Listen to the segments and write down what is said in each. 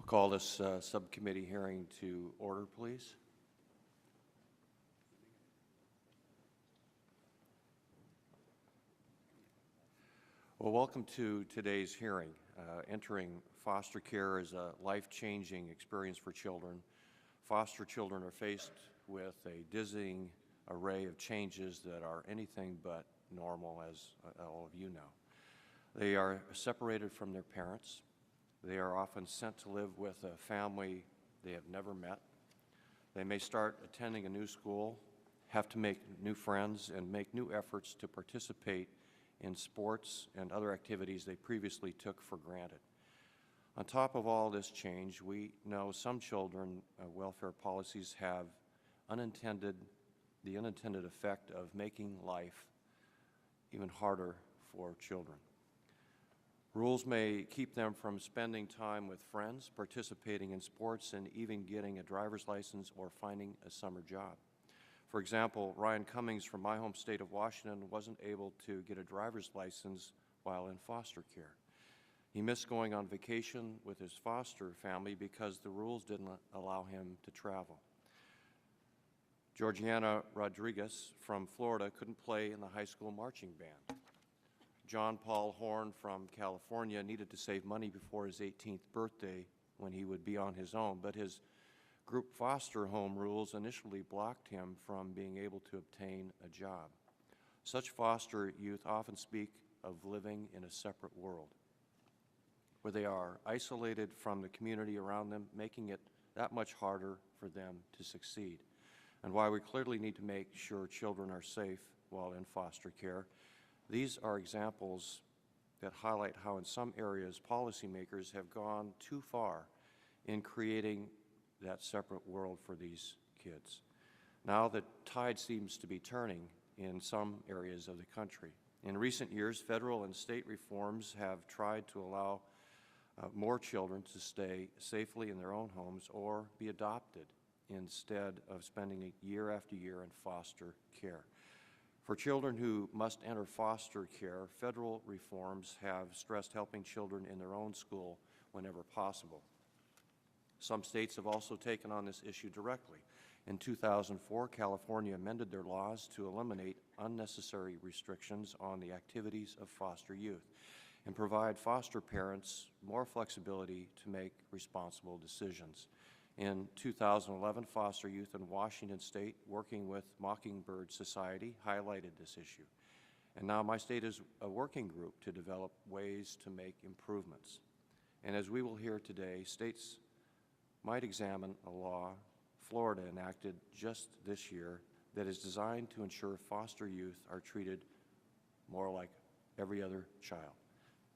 Call this subcommittee hearing to order, please. Well, welcome to today's hearing. Entering foster care is a life-changing experience for children. Foster children are faced with a dizzying array of changes that are anything but normal, as all of you know. They are separated from their parents. They are often sent to live with a family they have never met. They may start attending a new school, have to make new friends, and make new efforts to participate in sports and other activities they previously took for granted. On top of all this change, we know some children welfare policies have the unintended effect of making life even harder for children. Rules may keep them from spending time with friends, participating in sports, and even getting a driver's license or finding a summer job. For example, Ryan Cummings from my home state of Washington wasn't able to get a driver's license while in foster care. He missed going on vacation with his foster family because the rules didn't allow him to travel. Georgiana Rodriguez from Florida couldn't play in the high school marching band. John Paul Horn from California needed to save money before his 18th birthday when he would be on his own, but his group foster home rules initially blocked him from being able to obtain a job. Such foster youth often speak of living in a separate world, where they are isolated from the community around them, making it that much harder for them to succeed, and why we clearly need to make sure children are safe while in foster care. These are examples that highlight how in some areas policymakers have gone too far in creating that separate world for these kids. Now the tide seems to be turning in some areas of the country. In recent years, federal and state reforms have tried to allow more children to stay safely in their own homes or be adopted instead of spending year after year in foster care. For children who must enter foster care, federal reforms have stressed helping children in their own school whenever possible. Some states have also taken on this issue directly. In 2004, California amended their laws to eliminate unnecessary restrictions on the activities of foster youth and provide foster parents more flexibility to make responsible decisions. In 2011, foster youth in Washington State, working with Mockingbird Society, highlighted this issue. And now my state is a working group to develop ways to make improvements. And as we will hear today, states might examine a law Florida enacted just this year that is designed to ensure foster youth are treated more like every other child.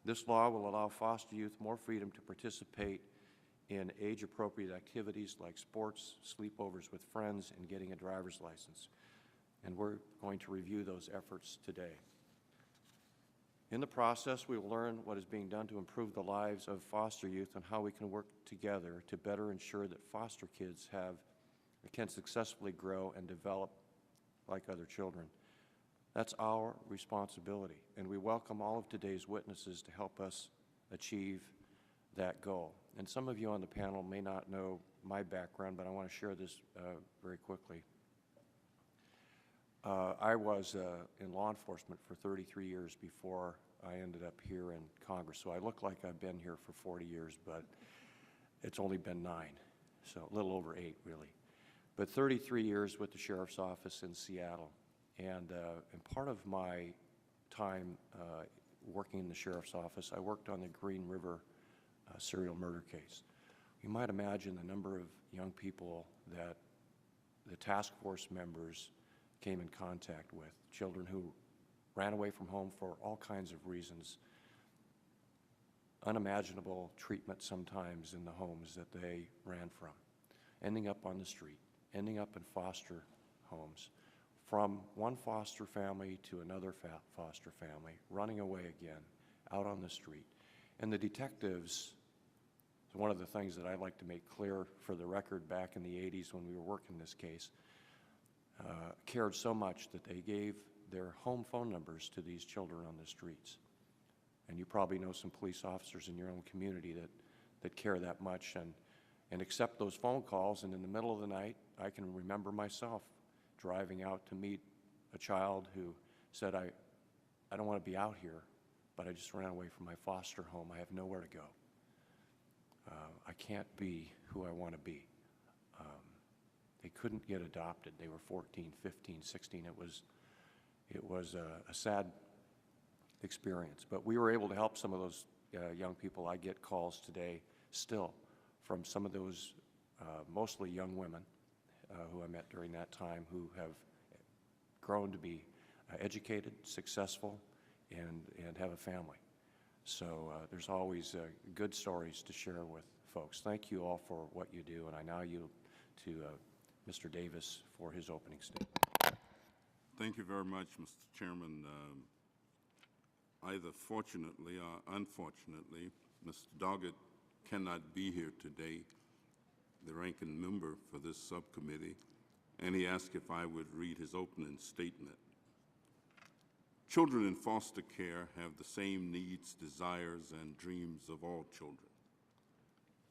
This law will allow foster youth more freedom to participate in age-appropriate activities like sports, sleepovers with friends, and getting a driver's license. And we're going to review those efforts today. In the process, we will learn what is being done to improve the lives of foster youth and how we can work together to better ensure that foster kids can successfully grow and develop like other children. That's our responsibility, and we welcome all of today's witnesses to help us achieve that goal. And some of you on the panel may not know my background, but I want to share this very quickly. I was in law enforcement for 33 years before I ended up here in Congress, so I look like I've been here for 40 years, but it's only been 9, so a little over 8, really. But 33 years with the Sheriff's Office in Seattle, and part of my time working in the Sheriff's Office, I worked on the Green River serial murder case. You might imagine the number of young people that the task force members came in contact with, children who ran away from home for all kinds of reasons, unimaginable treatment sometimes in the homes that they ran from, ending up on the street, ending up in foster homes, from one foster family to another foster family, running away again, out on the street. And the detectives, one of the things that I like to make clear for the record back in the 80s when we were working this case, cared so much that they gave their home phone numbers to these children on the streets. And you probably know some police officers in your own community that that care that much and accept those phone calls. And in the middle of the night, I can remember myself driving out to meet a child who said, I don't want to be out here, but I just ran away from my foster home. I have nowhere to go. I can't be who I want to be. They couldn't get adopted. They were 14, 15, 16. It was a sad experience. But we were able to help some of those young people. I get calls today still from some of those mostly young women who I met during that time, who have grown to be educated, successful, and have a family. So there's always good stories to share with folks. Thank you all for what you do, and I now yield to Mr. Davis for his opening statement. Thank you very much, Mr. Chairman. Either fortunately or unfortunately, Mr. Doggett cannot be here today, the ranking member for this subcommittee, and he asked if I would read his opening statement. Children in foster care have the same needs, desires, and dreams of all children.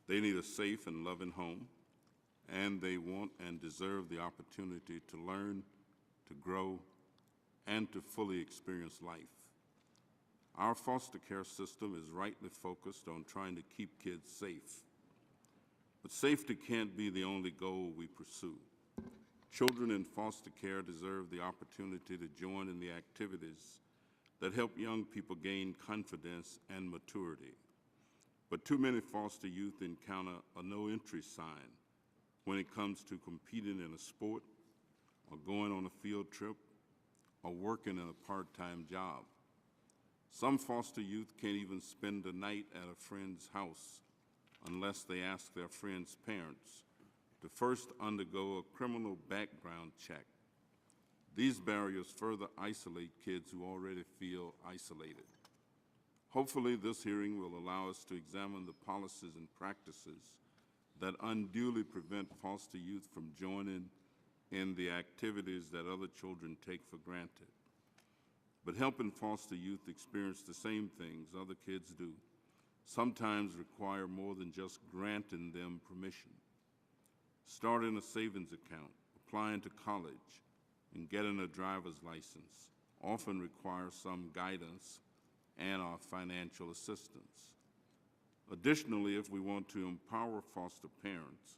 They need a safe and loving home, and they want and deserve the opportunity to learn, to grow, and to fully experience life. Our foster care system is rightly focused on trying to keep kids safe. But safety can't be the only goal we pursue. Children in foster care deserve the opportunity to join in the activities that help young people gain confidence and maturity. But too many foster youth encounter a no-entry sign when it comes to competing in a sport, or going on a field trip, or working in a part-time job. Some foster youth can't even spend the night at a friend's house unless they ask their friend's parents to first undergo a criminal background check. These barriers further isolate kids who already feel isolated. Hopefully, this hearing will allow us to examine the policies and practices that unduly prevent foster youth from joining in the activities that other children take for granted. But helping foster youth experience the same things other kids do sometimes require more than just granting them permission. Starting a savings account, applying to college, and getting a driver's license often requires some guidance and our financial assistance. Additionally, if we want to empower foster parents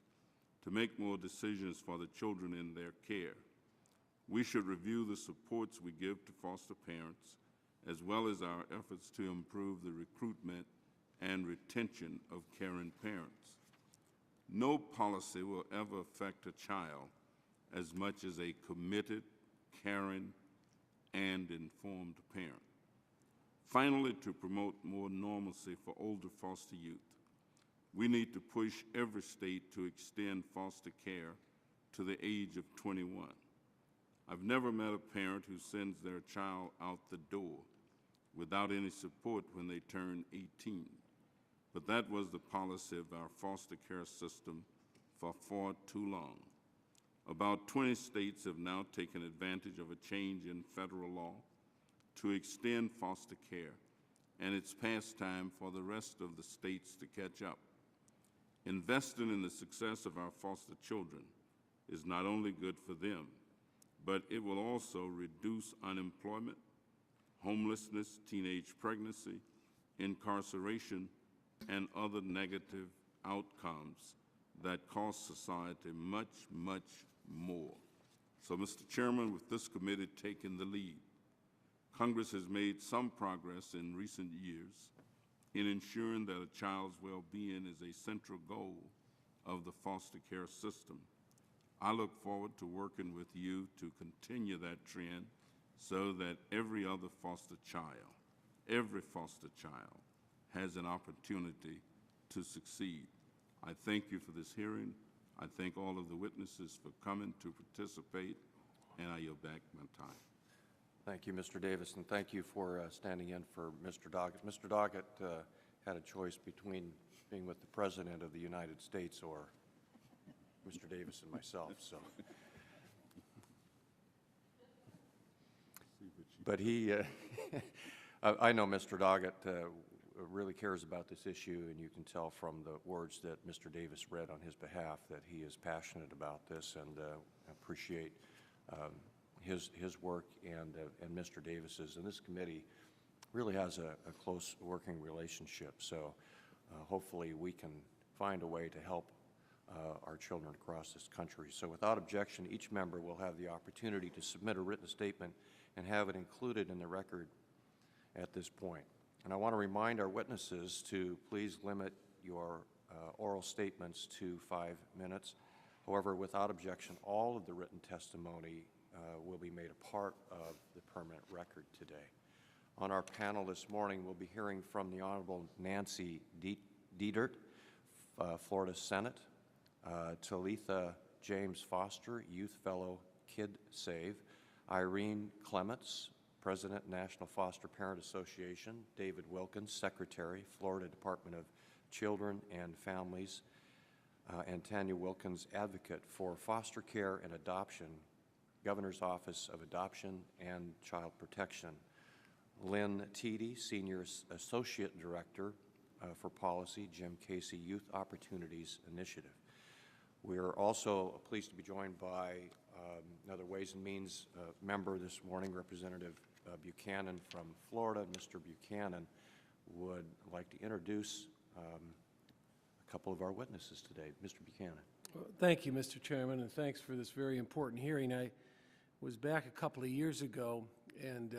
to make more decisions for the children in their care, we should review the supports we give to foster parents, as well as our efforts to improve the recruitment and retention of caring parents. No policy will ever affect a child as much as a committed, caring, and informed parent. Finally, to promote more normalcy for older foster youth, we need to push every state to extend foster care to the age of 21. I've never met a parent who sends their child out the door without any support when they turn 18. But that was the policy of our foster care system for far too long. About 20 states have now taken advantage of a change in federal law to extend foster care, and it's past time for the rest of the states to catch up. Investing in the success of our foster children is not only good for them, but it will also reduce unemployment, homelessness, teenage pregnancy, incarceration, and other negative outcomes that cost society much, much more. So, Mr. Chairman, with this committee taking the lead, Congress has made some progress in recent years in ensuring that a child's well-being is a central goal of the foster care system. I look forward to working with you to continue that trend so that every other foster child has an opportunity to succeed. I thank you for this hearing. I thank all of the witnesses for coming to participate, and I yield back my time. Thank you, Mr. Davis, and thank you for standing in for Mr. Doggett. Mr. Doggett had a choice between being with the President of the United States or Mr. Davis and myself. So, but he, I know Mr. Doggett really cares about this issue, and you can tell from the words that Mr. Davis read on his behalf that he is passionate about this, and appreciate his work and Mr. Davis's. And this committee really has a close working relationship, so hopefully we can find a way to help our children across this country. So without objection, each member will have the opportunity to submit a written statement and have it included in the record at this point. And I want to remind our witnesses to please limit your oral statements to 5 minutes. However, without objection, all of the written testimony will be made a part of the permanent record today. On our panel this morning, we'll be hearing from the Honorable Nancy Dietert, Florida Senate, Talitha James Foster, Youth Fellow Kid Save, Irene Clements, President, National Foster Parent Association, David Wilkins, Secretary, Florida Department of Children and Families, and Tanya Wilkins, Advocate for Foster Care and Adoption, Governor's Office of Adoption and Child Protection, Lynn Teedy, Senior Associate Director for Policy, Jim Casey, Youth Opportunities Initiative. We are also pleased to be joined by another Ways and Means member this morning, Representative Buchanan from Florida. Mr. Buchanan would like to introduce a couple of our witnesses today. Mr. Buchanan. Well, thank you, Mr. Chairman, and thanks for this very important hearing. I was back a couple of years ago and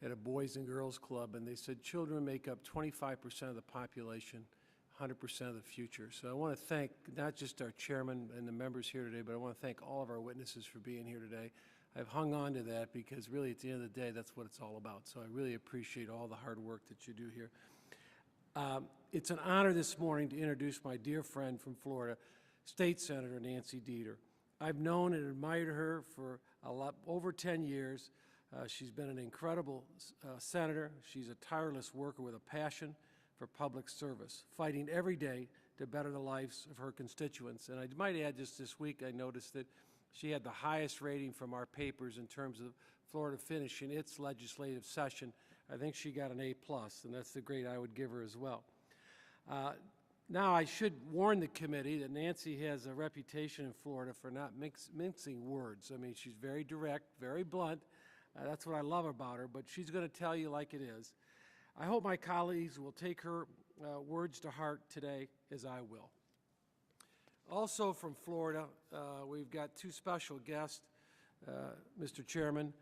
at a Boys and Girls Club, and they said children make up 25% of the population, 100% of the future. So I want to thank not just our chairman and the members here today, but I want to thank all of our witnesses for being here today. I've hung on to that because really at the end of the day, that's what it's all about. So I really appreciate all the hard work that you do here. It's an honor this morning to introduce my dear friend from Florida, State Senator Nancy Dietert. I've known and admired her for over 10 years. She's been an incredible senator. She's a tireless worker with a passion for public service, fighting every day to better the lives of her constituents. And I might add, just this week, I noticed that she had the highest rating from our papers in terms of Florida finishing its legislative session. I think she got an A+, and that's the grade I would give her as well. Now, I should warn the committee that Nancy has a reputation in Florida for not mincing words. I mean, she's very direct, very blunt. That's what I love about her, but she's going to tell you like it is. I hope my colleagues will take her words to heart today, as I will. Also from Florida, we've got two special guests, Mr. Chairman,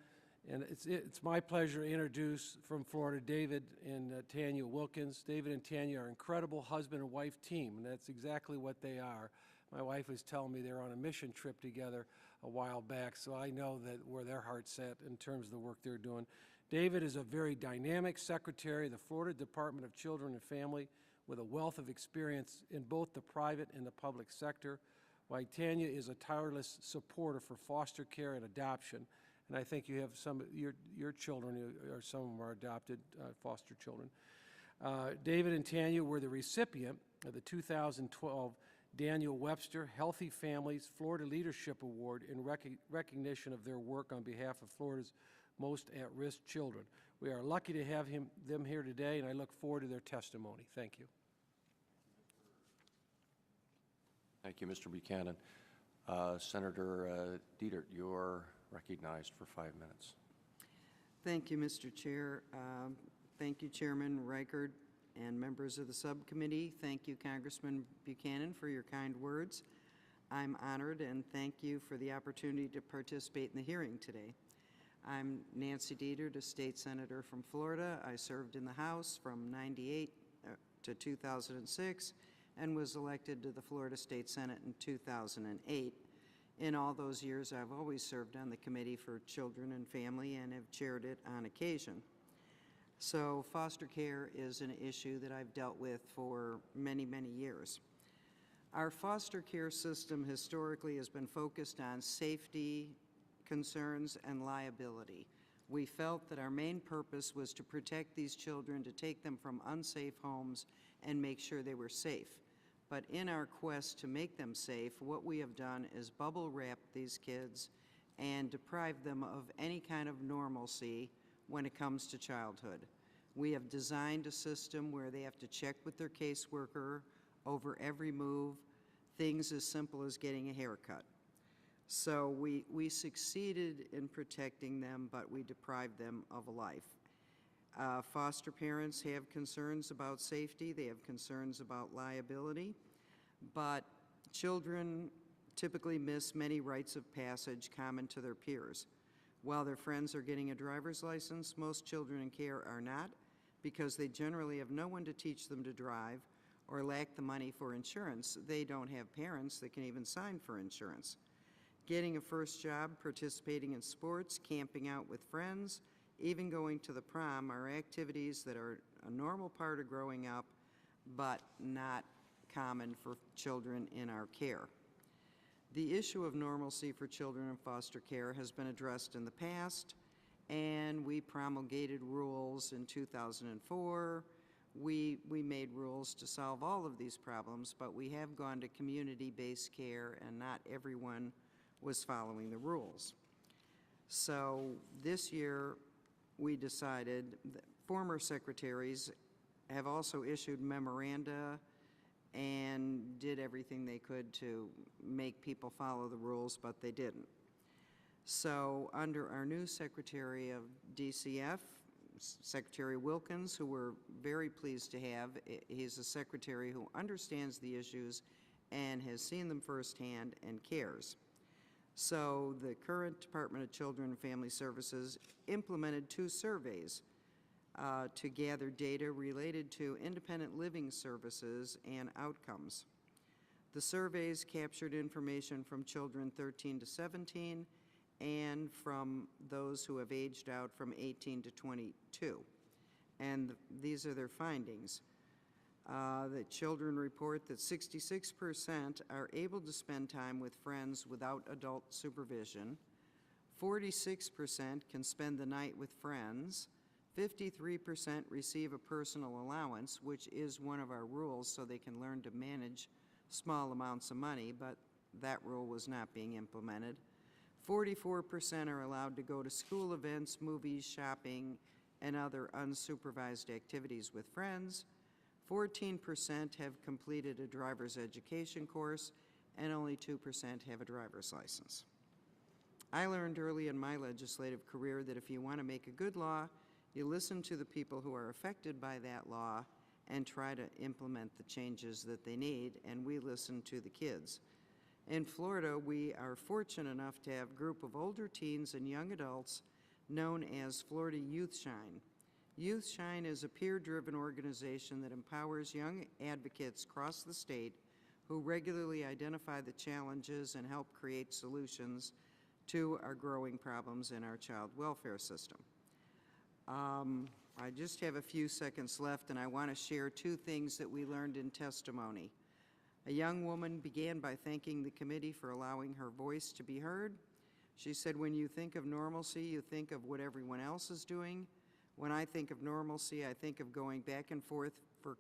and it's my pleasure to introduce from Florida David and Tanya Wilkins. David and Tanya are an incredible husband and wife team, and that's exactly what they are. My wife was telling me they're on a mission trip together a while back, so I know that where their heart's at in terms of the work they're doing. David is a very dynamic secretary of the Florida Department of Children and Family with a wealth of experience in both the private and the public sector, while Tanya is a tireless supporter for foster care and adoption. And I think you have some of your children, or some of them are adopted foster children. David and Tanya were the recipient of the 2012 Daniel Webster Healthy Families Florida Leadership Award in recognition of their work on behalf of Florida's most at-risk children. We are lucky to have them here today, and I look forward to their testimony. Thank you. Thank you, Mr. Buchanan. Senator Dietert, you're recognized for 5 minutes. Thank you, Mr. Chair. Thank you, Chairman Reichard and members of the subcommittee. Thank you, Congressman Buchanan, for your kind words. I'm honored and thank you for the opportunity to participate in the hearing today. I'm Nancy Dietert, a state senator from Florida. I served in the House from '98 to 2006 and was elected to the Florida State Senate in 2008. In all those years, I've always served on the Committee for Children and Family and have chaired it on occasion. So foster care is an issue that I've dealt with for many, many years. Our foster care system historically has been focused on safety concerns and liability. We felt that our main purpose was to protect these children, to take them from unsafe homes and make sure they were safe. But in our quest to make them safe, what we have done is bubble wrap these kids and deprive them of any kind of normalcy when it comes to childhood. We have designed a system where they have to check with their caseworker over every move, things as simple as getting a haircut. So we succeeded in protecting them, but we deprived them of a life. Foster parents have concerns about safety, they have concerns about liability, but children typically miss many rites of passage common to their peers. While their friends are getting a driver's license, most children in care are not, because they generally have no one to teach them to drive or lack the money for insurance. They don't have parents that can even sign for insurance. Getting a first job, participating in sports, camping out with friends, even going to the prom are activities that are a normal part of growing up, but not common for children in our care. The issue of normalcy for children in foster care has been addressed in the past, and we promulgated rules in 2004. We made rules to solve all of these problems, but we have gone to community-based care, and not everyone was following the rules. So this year, we decided that former secretaries have also issued memoranda and did everything they could to make people follow the rules, but they didn't. So under our new Secretary of DCF, Secretary Wilkins, who we're very pleased to have, he's a secretary who understands the issues and has seen them firsthand and cares. So the current Department of Children and Family Services implemented 2 surveys to gather data related to independent living services and outcomes. The surveys captured information from children 13 to 17 and from those who have aged out from 18 to 22. And these are their findings. The children report that 66% are able to spend time with friends without adult supervision. 46% can spend the night with friends. 53% receive a personal allowance, which is one of our rules, so they can learn to manage small amounts of money, but that rule was not being implemented. 44% are allowed to go to school events, movies, shopping, and other unsupervised activities with friends. 14% have completed a driver's education course, and only 2% have a driver's license. I learned early in my legislative career that if you want to make a good law, you listen to the people who are affected by that law and try to implement the changes that they need, and we listen to the kids. In Florida, we are fortunate enough to have a group of older teens and young adults known as Florida Youth Shine. Youth Shine is a peer-driven organization that empowers young advocates across the state who regularly identify the challenges and help create solutions to our growing problems in our child welfare system. I just have a few seconds left, and I want to share 2 things that we learned in testimony. A young woman began by thanking the committee for allowing her voice to be heard. She said, "When you think of normalcy, you think of what everyone else is doing. When I think of normalcy, I think of going back and forth to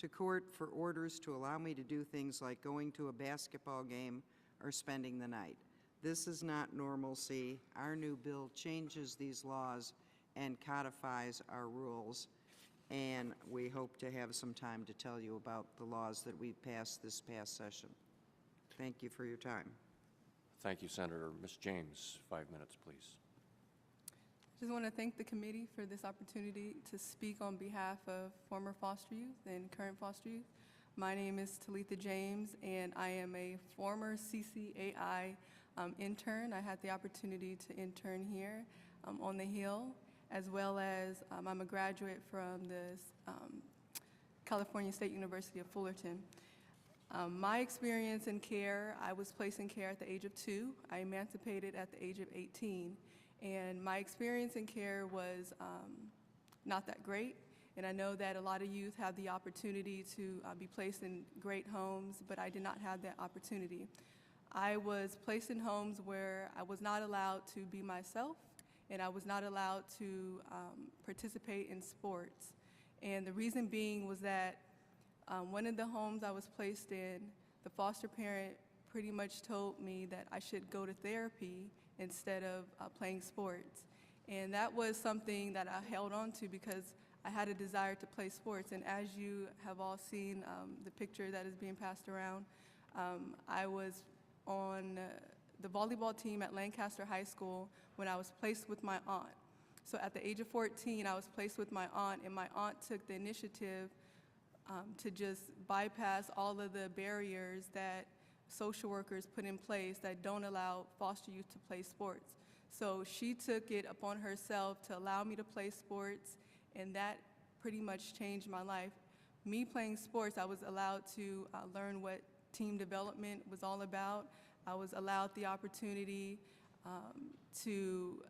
court for orders to allow me to do things like going to a basketball game or spending the night. This is not normalcy. Our new bill changes these laws and codifies our rules, and we hope to have some time to tell you about the laws that we passed this past session. Thank you for your time." Thank you, Senator. Ms. James, 5 minutes, please. I just want to thank the committee for this opportunity to speak on behalf of former foster youth and current foster youth. My name is Talitha James, and I am a former CCAI intern. I had the opportunity to intern here on the Hill, as well as I'm a graduate from the California State University of Fullerton. My experience in care, I was placed in care at the age of 2. I emancipated at the age of 18. And my experience in care was not that great. And I know that a lot of youth have the opportunity to be placed in great homes, but I did not have that opportunity. I was placed in homes where I was not allowed to be myself, and I was not allowed to participate in sports. And the reason being was that one of the homes I was placed in, the foster parent pretty much told me that I should go to therapy instead of playing sports. And that was something that I held on to because I had a desire to play sports. And as you have all seen the picture that is being passed around, I was on the volleyball team at Lancaster High School when I was placed with my aunt. So at the age of 14, I was placed with my aunt, and my aunt took the initiative to just bypass all of the barriers that social workers put in place that don't allow foster youth to play sports. So she took it upon herself to allow me to play sports, and that pretty much changed my life. Me playing sports, I was allowed to learn what team development was all about. I was allowed the opportunity to,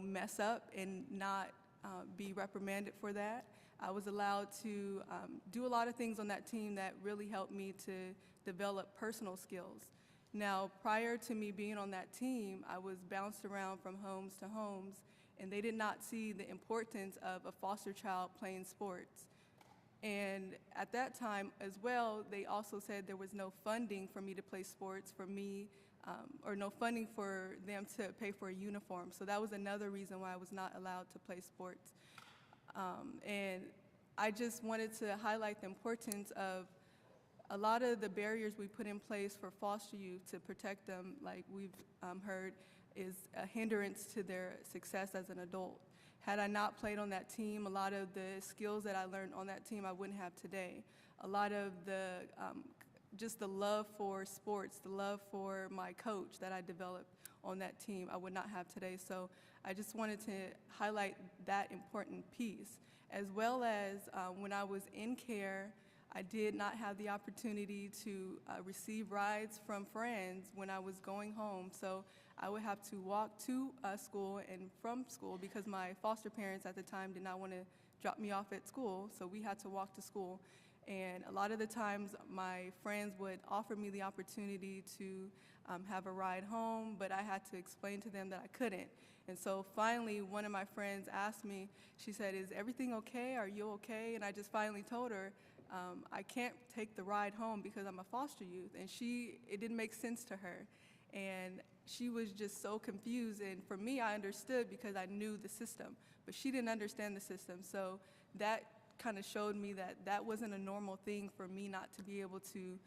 mess up and not be reprimanded for that. I was allowed to do a lot of things on that team that really helped me to develop personal skills. Now, prior to me being on that team, I was bounced around from homes to homes, and they did not see the importance of a foster child playing sports. And at that time as well, they also said there was no funding for me to play sports for me, or no funding for them to pay for a uniform. So that was another reason why I was not allowed to play sports. And I just wanted to highlight the importance of a lot of the barriers we put in place for foster youth to protect them, like we've heard, is a hindrance to their success as an adult. Had I not played on that team, a lot of the skills that I learned on that team I wouldn't have today. A lot of the, just the love for sports, the love for my coach that I developed on that team, I would not have today. So I just wanted to highlight that important piece. As well as when I was in care, I did not have the opportunity to receive rides from friends when I was going home. So I would have to walk to school and from school because my foster parents at the time did not want to drop me off at school, so we had to walk to school. And a lot of the times my friends would offer me the opportunity to have a ride home, but I had to explain to them that I couldn't. And so finally, one of my friends asked me, she said, "Is everything okay? Are you okay?" And I just finally told her, I can't take the ride home because I'm a foster youth. And it didn't make sense to her. And she was just so confused. And for me, I understood because I knew the system, but she didn't understand the system. So that kind of showed me that that wasn't a normal thing for me not to be able to,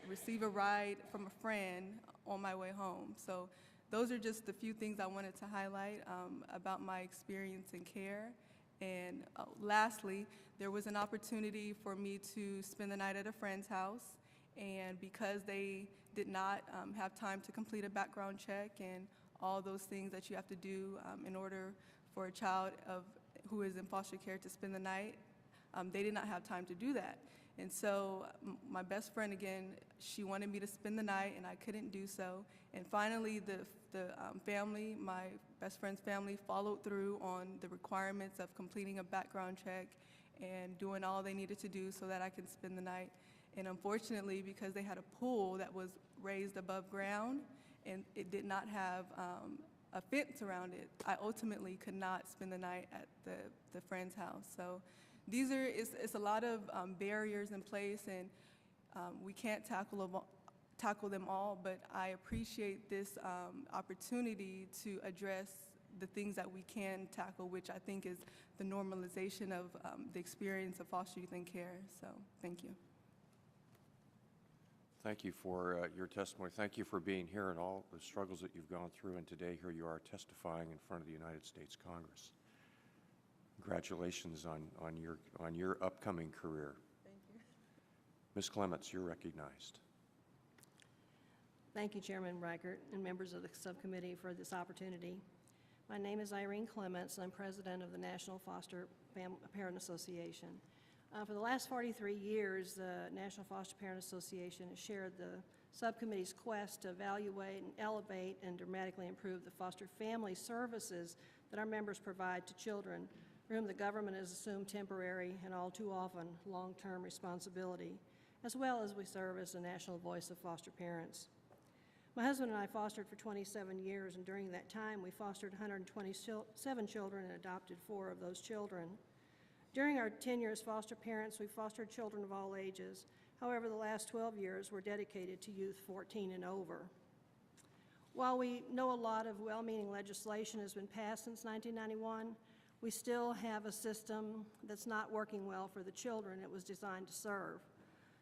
receive a ride from a friend on my way home. So those are just the few things I wanted to highlight about my experience in care. And lastly, there was an opportunity for me to spend the night at a friend's house. And because they did not have time to complete a background check and all those things that you have to do in order for a child who is in foster care to spend the night, they did not have time to do that. And so my best friend, again, she wanted me to spend the night, and I couldn't do so. And finally, the family, my best friend's family, followed through on the requirements of completing a background check and doing all they needed to do so that I could spend the night. And unfortunately, because they had a pool that was raised above ground and it did not have a fence around it, I ultimately could not spend the night at the friend's house. So it's a lot of barriers in place, and we can't tackle them all, but I appreciate this opportunity to address the things that we can tackle, which I think is the normalization of the experience of foster youth in care. So thank you. Thank you for your testimony. Thank you for being here and all the struggles that you've gone through. And today, here you are testifying in front of the United States Congress. Congratulations on your upcoming career. Thank you. Ms. Clements, you're recognized. Thank you, Chairman Reichert and members of the subcommittee for this opportunity. My name is Irene Clements, and I'm president of the National Foster Parent Association. For the last 43 years, the National Foster Parent Association has shared the subcommittee's quest to evaluate and elevate and dramatically improve the foster family services that our members provide to children for whom the government has assumed temporary and all too often long-term responsibility, as well as we serve as the national voice of foster parents. My husband and I fostered for 27 years, and during that time, we fostered 127 children and adopted 4 of those children. During our tenure as foster parents, we fostered children of all ages. However, the last 12 years were dedicated to youth 14 and over. While we know a lot of well-meaning legislation has been passed since 1991, we still have a system that's not working well for the children it was designed to serve.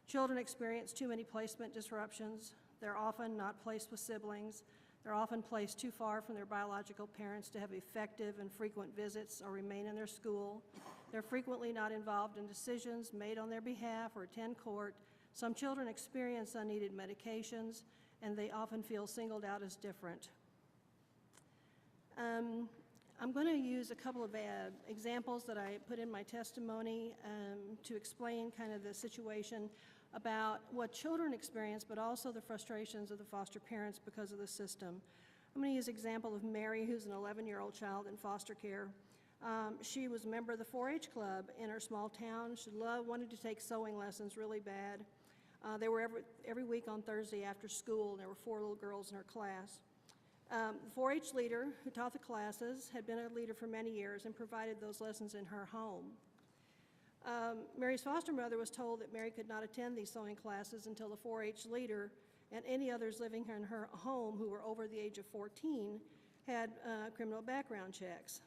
Children experience too many placement disruptions. They're often not placed with siblings. They're often placed too far from their biological parents to have effective and frequent visits or remain in their school. They're frequently not involved in decisions made on their behalf or attend court. Some children experience unneeded medications, and they often feel singled out as different. I'm going to use a couple of examples that I put in my testimony to explain kind of the situation about what children experience, but also the frustrations of the foster parents because of the system. I'm going to use an example of Mary, who's an 11-year-old child in foster care. She was a member of the 4-H club in her small town. She wanted to take sewing lessons really bad. They were every week on Thursday after school, and there were 4 little girls in her class. The 4-H leader who taught the classes had been a leader for many years and provided those lessons in her home. Mary's foster mother was told that Mary could not attend these sewing classes until the 4-H leader and any others living in her home who were over the age of 14 had criminal background checks.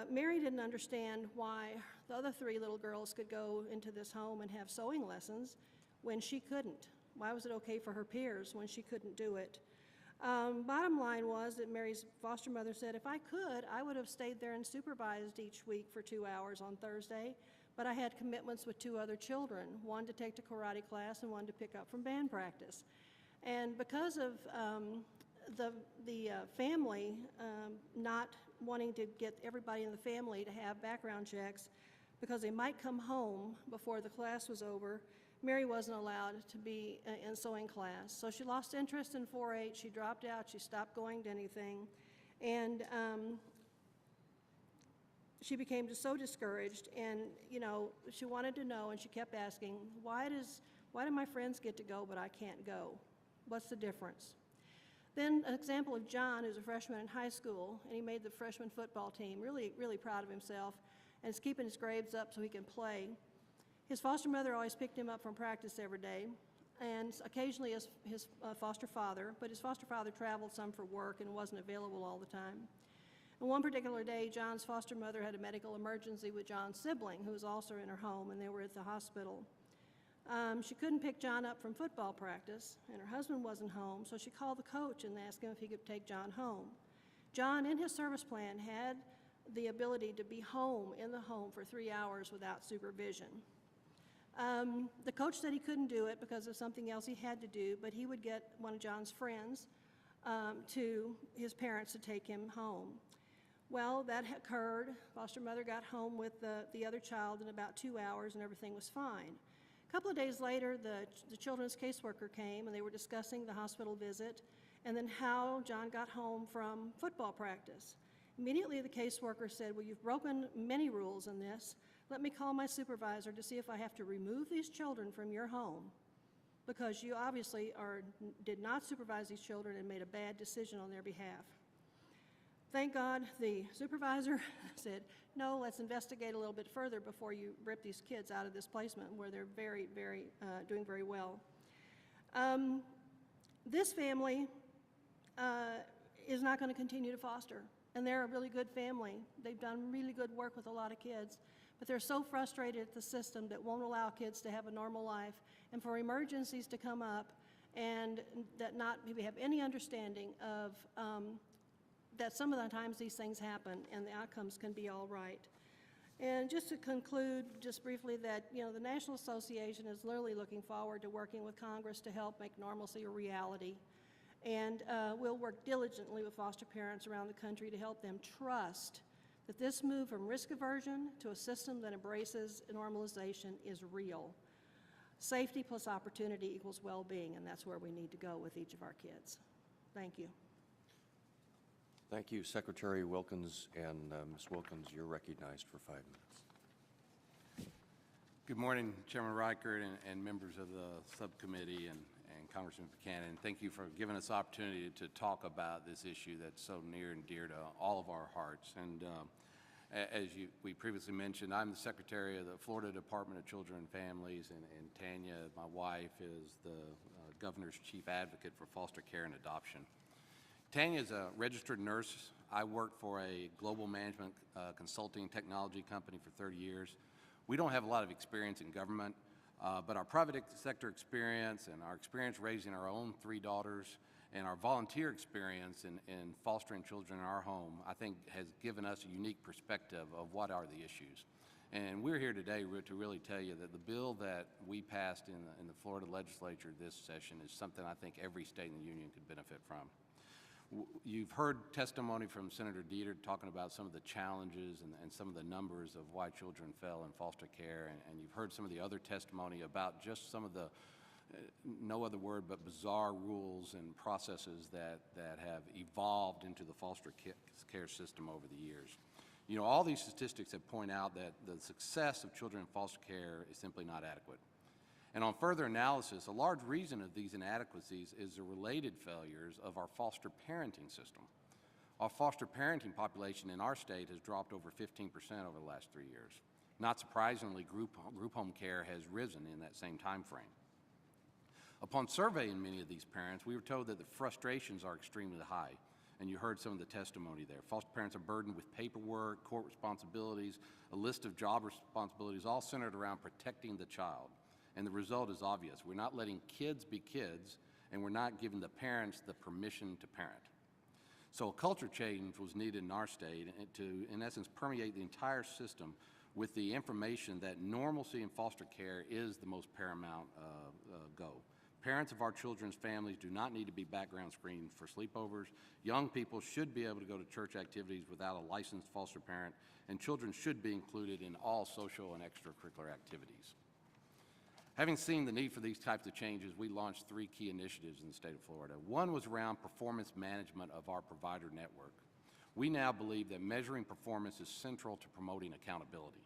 Mary didn't understand why the other 3 little girls could go into this home and have sewing lessons when she couldn't. Why was it okay for her peers when she couldn't do it? Bottom line was that Mary's foster mother said, if I could, I would have stayed there and supervised each week for 2 hours on Thursday, but I had commitments with 2 other children, one to take to karate class and one to pick up from band practice. And because of the family not wanting to get everybody in the family to have background checks because they might come home before the class was over, Mary wasn't allowed to be in sewing class. So she lost interest in 4-H, she dropped out, she stopped going to anything, and she became just so discouraged, and she wanted to know, and she kept asking, why do my friends get to go but I can't go? What's the difference? Then an example of John, who's a freshman in high school, and he made the freshman football team, really, really proud of himself, and is keeping his grades up so he can play. His foster mother always picked him up from practice every day, and occasionally his foster father, but his foster father traveled some for work and wasn't available all the time. And one particular day, John's foster mother had a medical emergency with John's sibling, who was also in her home, and they were at the hospital. She couldn't pick John up from football practice, and her husband wasn't home, so she called the coach and asked him if he could take John home. John, in his service plan, had the ability to be home in the home for 3 hours without supervision. The coach said he couldn't do it because of something else he had to do, but he would get one of John's friends to his parents to take him home. Well, that occurred. Foster mother got home with the other child in about 2 hours, and everything was fine. A couple of days later, the children's caseworker came, and they were discussing the hospital visit and then how John got home from football practice. Immediately, the caseworker said, well, you've broken many rules in this. Let me call my supervisor to see if I have to remove these children from your home because you obviously did not supervise these children and made a bad decision on their behalf. Thank God the supervisor said, no, let's investigate a little bit further before you rip these kids out of this placement where they're doing very well. This family is not going to continue to foster, and they're a really good family. They've done really good work with a lot of kids, but they're so frustrated at the system that won't allow kids to have a normal life and for emergencies to come up and that not maybe have any understanding of that some of the times these things happen and the outcomes can be all right. And just to conclude, just briefly, that the National Association is literally looking forward to working with Congress to help make normalcy a reality. And we'll work diligently with foster parents around the country to help them trust that this move from risk aversion to a system that embraces normalization is real. Safety plus opportunity equals well-being, and that's where we need to go with each of our kids. Thank you. Thank you, Secretary Wilkins, and Ms. Wilkins, you're recognized for 5 minutes. Good morning, Chairman Reichert and members of the subcommittee and Congressman Buchanan. Thank you for giving us the opportunity to talk about this issue that's so near and dear to all of our hearts. And as we previously mentioned, I'm the Secretary of the Florida Department of Children and Families, and Tanya, my wife, is the Governor's Chief Advocate for Foster Care and Adoption. Tanya is a registered nurse. I worked for a global management consulting technology company for 30 years. We don't have a lot of experience in government, but our private sector experience and our experience raising our own 3 daughters and our volunteer experience in fostering children in our home, I think has given us a unique perspective of what are the issues. And we're here today to really tell you that the bill that we passed in the Florida legislature this session is something I think every state in the union could benefit from. You've heard testimony from Senator Dieter talking about some of the challenges and some of the numbers of why children fell in foster care, and you've heard some of the other testimony about just some of the, no other word but bizarre rules and processes that have evolved into the foster care system over the years. You know, all these statistics have pointed out that the success of children in foster care is simply not adequate. And on further analysis, a large reason of these inadequacies is the related failures of our foster parenting system. Our foster parenting population in our state has dropped over 15% over the last 3 years. Not surprisingly, group home care has risen in that same time frame. Upon surveying many of these parents, we were told that the frustrations are extremely high, and you heard some of the testimony there. Foster parents are burdened with paperwork, court responsibilities, a list of job responsibilities, all centered around protecting the child. And the result is obvious. We're not letting kids be kids, and we're not giving the parents the permission to parent. So a culture change was needed in our state to, in essence, permeate the entire system with the information that normalcy in foster care is the most paramount goal. Parents of our children's families do not need to be background screened for sleepovers. Young people should be able to go to church activities without a licensed foster parent, and children should be included in all social and extracurricular activities. Having seen the need for these types of changes, we launched 3 key initiatives in the state of Florida. One was around performance management of our provider network. We now believe that measuring performance is central to promoting accountability.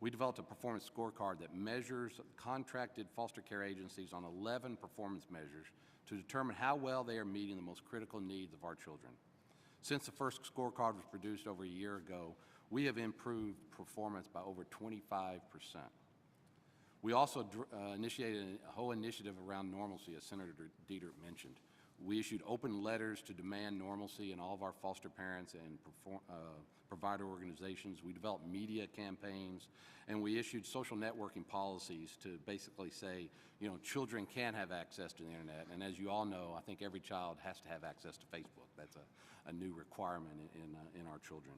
We developed a performance scorecard that measures contracted foster care agencies on 11 performance measures to determine how well they are meeting the most critical needs of our children. Since the first scorecard was produced over a year ago, we have improved performance by over 25%. We also initiated a whole initiative around normalcy, as Senator Dieter mentioned. We issued open letters to demand normalcy in all of our foster parents and provider organizations. We developed media campaigns, and we issued social networking policies to basically say, you know, children can have access to the internet. And as you all know, I think every child has to have access to Facebook. That's a new requirement in our children.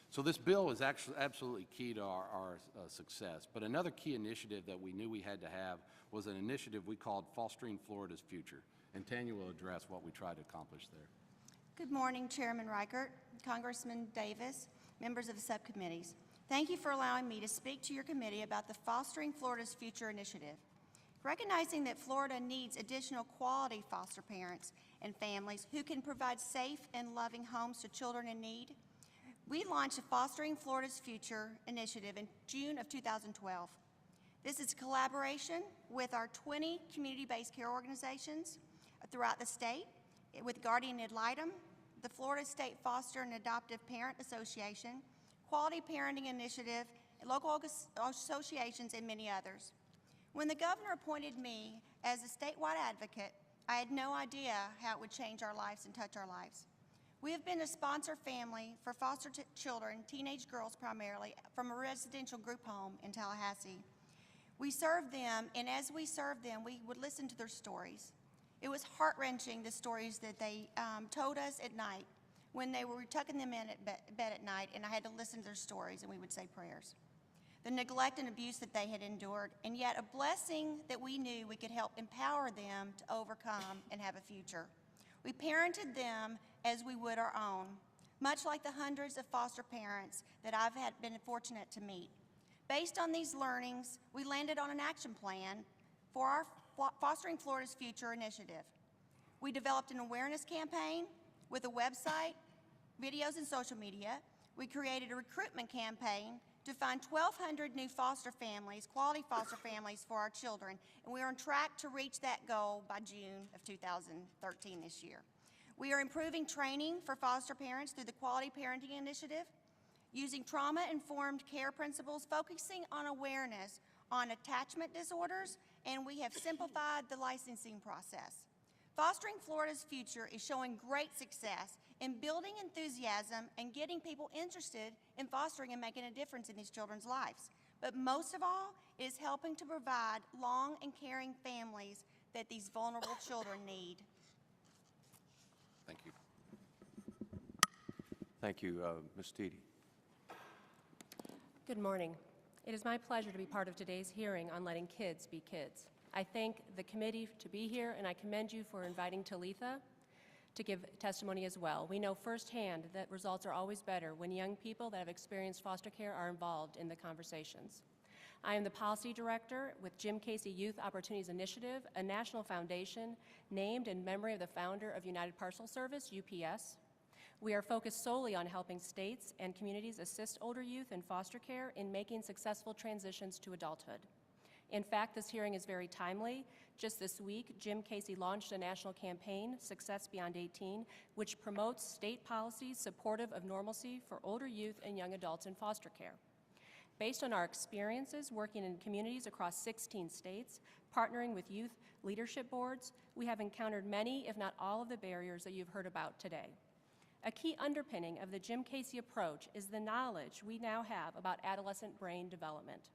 So this bill is actually absolutely key to our success. But another key initiative that we knew we had to have was an initiative we called Fostering Florida's Future. And Tanya will address what we tried to accomplish there. Good morning, Chairman Reichert, Congressman Davis, members of the subcommittees. Thank you for allowing me to speak to your committee about the Fostering Florida's Future initiative. Recognizing that Florida needs additional quality foster parents and families who can provide safe and loving homes to children in need, we launched the Fostering Florida's Future initiative in June of 2012. This is a collaboration with our 20 community-based care organizations throughout the state, with Guardian Ad Litem, the Florida State Foster and Adoptive Parent Association, Quality Parenting Initiative, local associations, and many others. When the governor appointed me as a statewide advocate, I had no idea how it would change our lives and touch our lives. We have been a sponsor family for foster children, teenage girls primarily, from a residential group home in Tallahassee. We served them, and as we served them, we would listen to their stories. It was heart-wrenching, the stories that they told us at night when they were tucking them in at bed at night, and I had to listen to their stories, and we would say prayers. The neglect and abuse that they had endured, and yet a blessing that we knew we could help empower them to overcome and have a future. We parented them as we would our own, much like the hundreds of foster parents that I've been fortunate to meet. Based on these learnings, we landed on an action plan for our Fostering Florida's Future initiative. We developed an awareness campaign with a website, videos, and social media. We created a recruitment campaign to find 1,200 new foster families, quality foster families for our children, and we are on track to reach that goal by June of 2013 this year. We are improving training for foster parents through the Quality Parenting Initiative, using trauma-informed care principles, focusing on awareness on attachment disorders, and we have simplified the licensing process. Fostering Florida's Future is showing great success in building enthusiasm and getting people interested in fostering and making a difference in these children's lives. But most of all, it is helping to provide long and caring families that these vulnerable children need. Thank you. Thank you, Ms. Teedy. Good morning. It is my pleasure to be part of today's hearing on letting kids be kids. I thank the committee to be here, and I commend you for inviting Talitha to give testimony as well. We know firsthand that results are always better when young people that have experienced foster care are involved in the conversations. I am the policy director with Jim Casey Youth Opportunities Initiative, a national foundation named in memory of the founder of United Parcel Service, UPS. We are focused solely on helping states and communities assist older youth in foster care in making successful transitions to adulthood. In fact, this hearing is very timely. Just this week, Jim Casey launched a national campaign, Success Beyond 18, which promotes state policies supportive of normalcy for older youth and young adults in foster care. Based on our experiences working in communities across 16 states, partnering with youth leadership boards, we have encountered many, if not all, of the barriers that you've heard about today. A key underpinning of the Jim Casey approach is the knowledge we now have about adolescent brain development.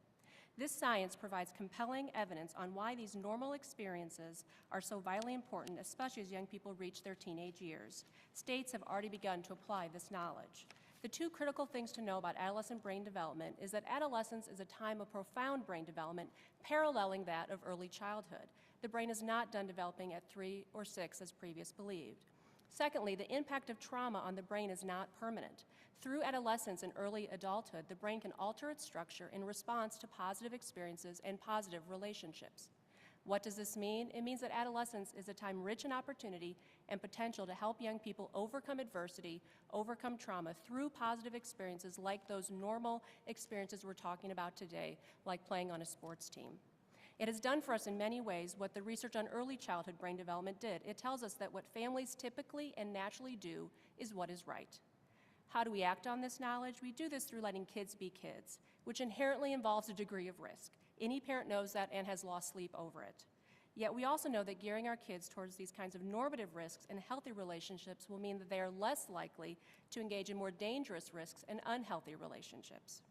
This science provides compelling evidence on why these normal experiences are so vitally important, especially as young people reach their teenage years. States have already begun to apply this knowledge. The two critical things to know about adolescent brain development is that adolescence is a time of profound brain development, paralleling that of early childhood. The brain is not done developing at 3 or 6 as previously believed. Secondly, the impact of trauma on the brain is not permanent. Through adolescence and early adulthood, the brain can alter its structure in response to positive experiences and positive relationships. What does this mean? It means that adolescence is a time rich in opportunity and potential to help young people overcome adversity, overcome trauma through positive experiences like those normal experiences we're talking about today, like playing on a sports team. It has done for us in many ways what the research on early childhood brain development did. It tells us that what families typically and naturally do is what is right. How do we act on this knowledge? We do this through letting kids be kids, which inherently involves a degree of risk. Any parent knows that and has lost sleep over it. Yet we also know that gearing our kids towards these kinds of normative risks and healthy relationships will mean that they are less likely to engage in more dangerous risks and unhealthy relationships.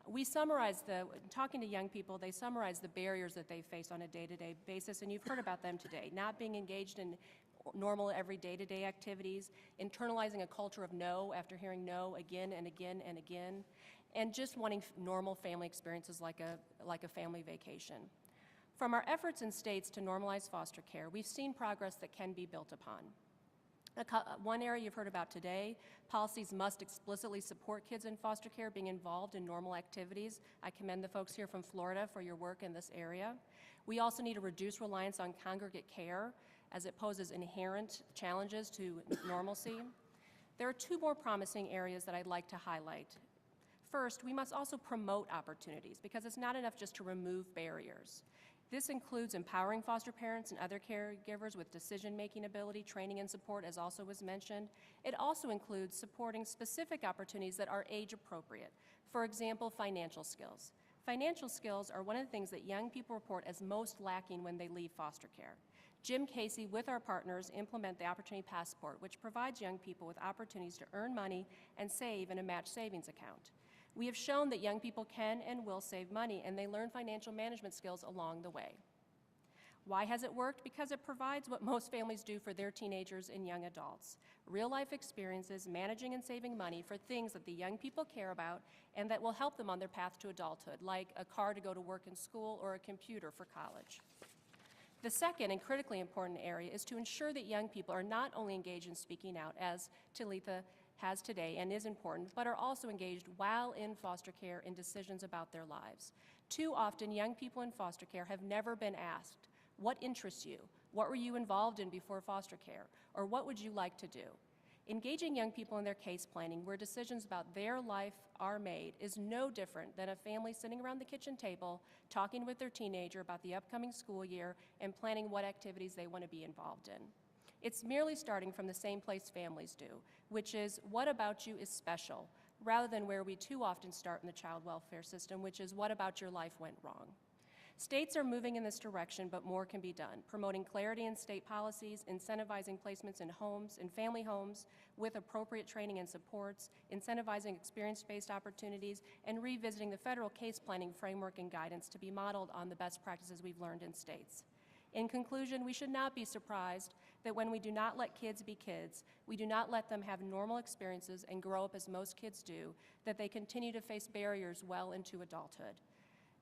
We summarize talking to young people, they summarize the barriers that they face on a day-to-day basis, and you've heard about them today. Not being engaged in normal every day-to-day activities, internalizing a culture of no after hearing no again and again and again, and just wanting normal family experiences like a family vacation. From our efforts in states to normalize foster care, we've seen progress that can be built upon. One area you've heard about today, policies must explicitly support kids in foster care being involved in normal activities. I commend the folks here from Florida for your work in this area. We also need to reduce reliance on congregate care as it poses inherent challenges to normalcy. There are two more promising areas that I'd like to highlight. First, we must also promote opportunities because it's not enough just to remove barriers. This includes empowering foster parents and other caregivers with decision-making ability, training, and support, as also was mentioned. It also includes supporting specific opportunities that are age-appropriate. For example, financial skills. Financial skills are one of the things that young people report as most lacking when they leave foster care. Jim Casey, with our partners, implement the Opportunity Passport, which provides young people with opportunities to earn money and save in a matched savings account. We have shown that young people can and will save money, and they learn financial management skills along the way. Why has it worked? Because it provides what most families do for their teenagers and young adults. Real-life experiences, managing and saving money for things that the young people care about and that will help them on their path to adulthood, like a car to go to work and school or a computer for college. The second and critically important area is to ensure that young people are not only engaged in speaking out, as Talitha has today and is important, but are also engaged while in foster care in decisions about their lives. Too often, young people in foster care have never been asked, what interests you? What were you involved in before foster care? Or what would you like to do? Engaging young people in their case planning, where decisions about their life are made, is no different than a family sitting around the kitchen table, talking with their teenager about the upcoming school year and planning what activities they want to be involved in. It's merely starting from the same place families do, which is, what about you is special, rather than where we too often start in the child welfare system, which is, what about your life went wrong? States are moving in this direction, but more can be done, promoting clarity in state policies, incentivizing placements in homes, in family homes, with appropriate training and supports, incentivizing experience-based opportunities, and revisiting the federal case planning framework and guidance to be modeled on the best practices we've learned in states. In conclusion, we should not be surprised that when we do not let kids be kids, we do not let them have normal experiences and grow up as most kids do, that they continue to face barriers well into adulthood.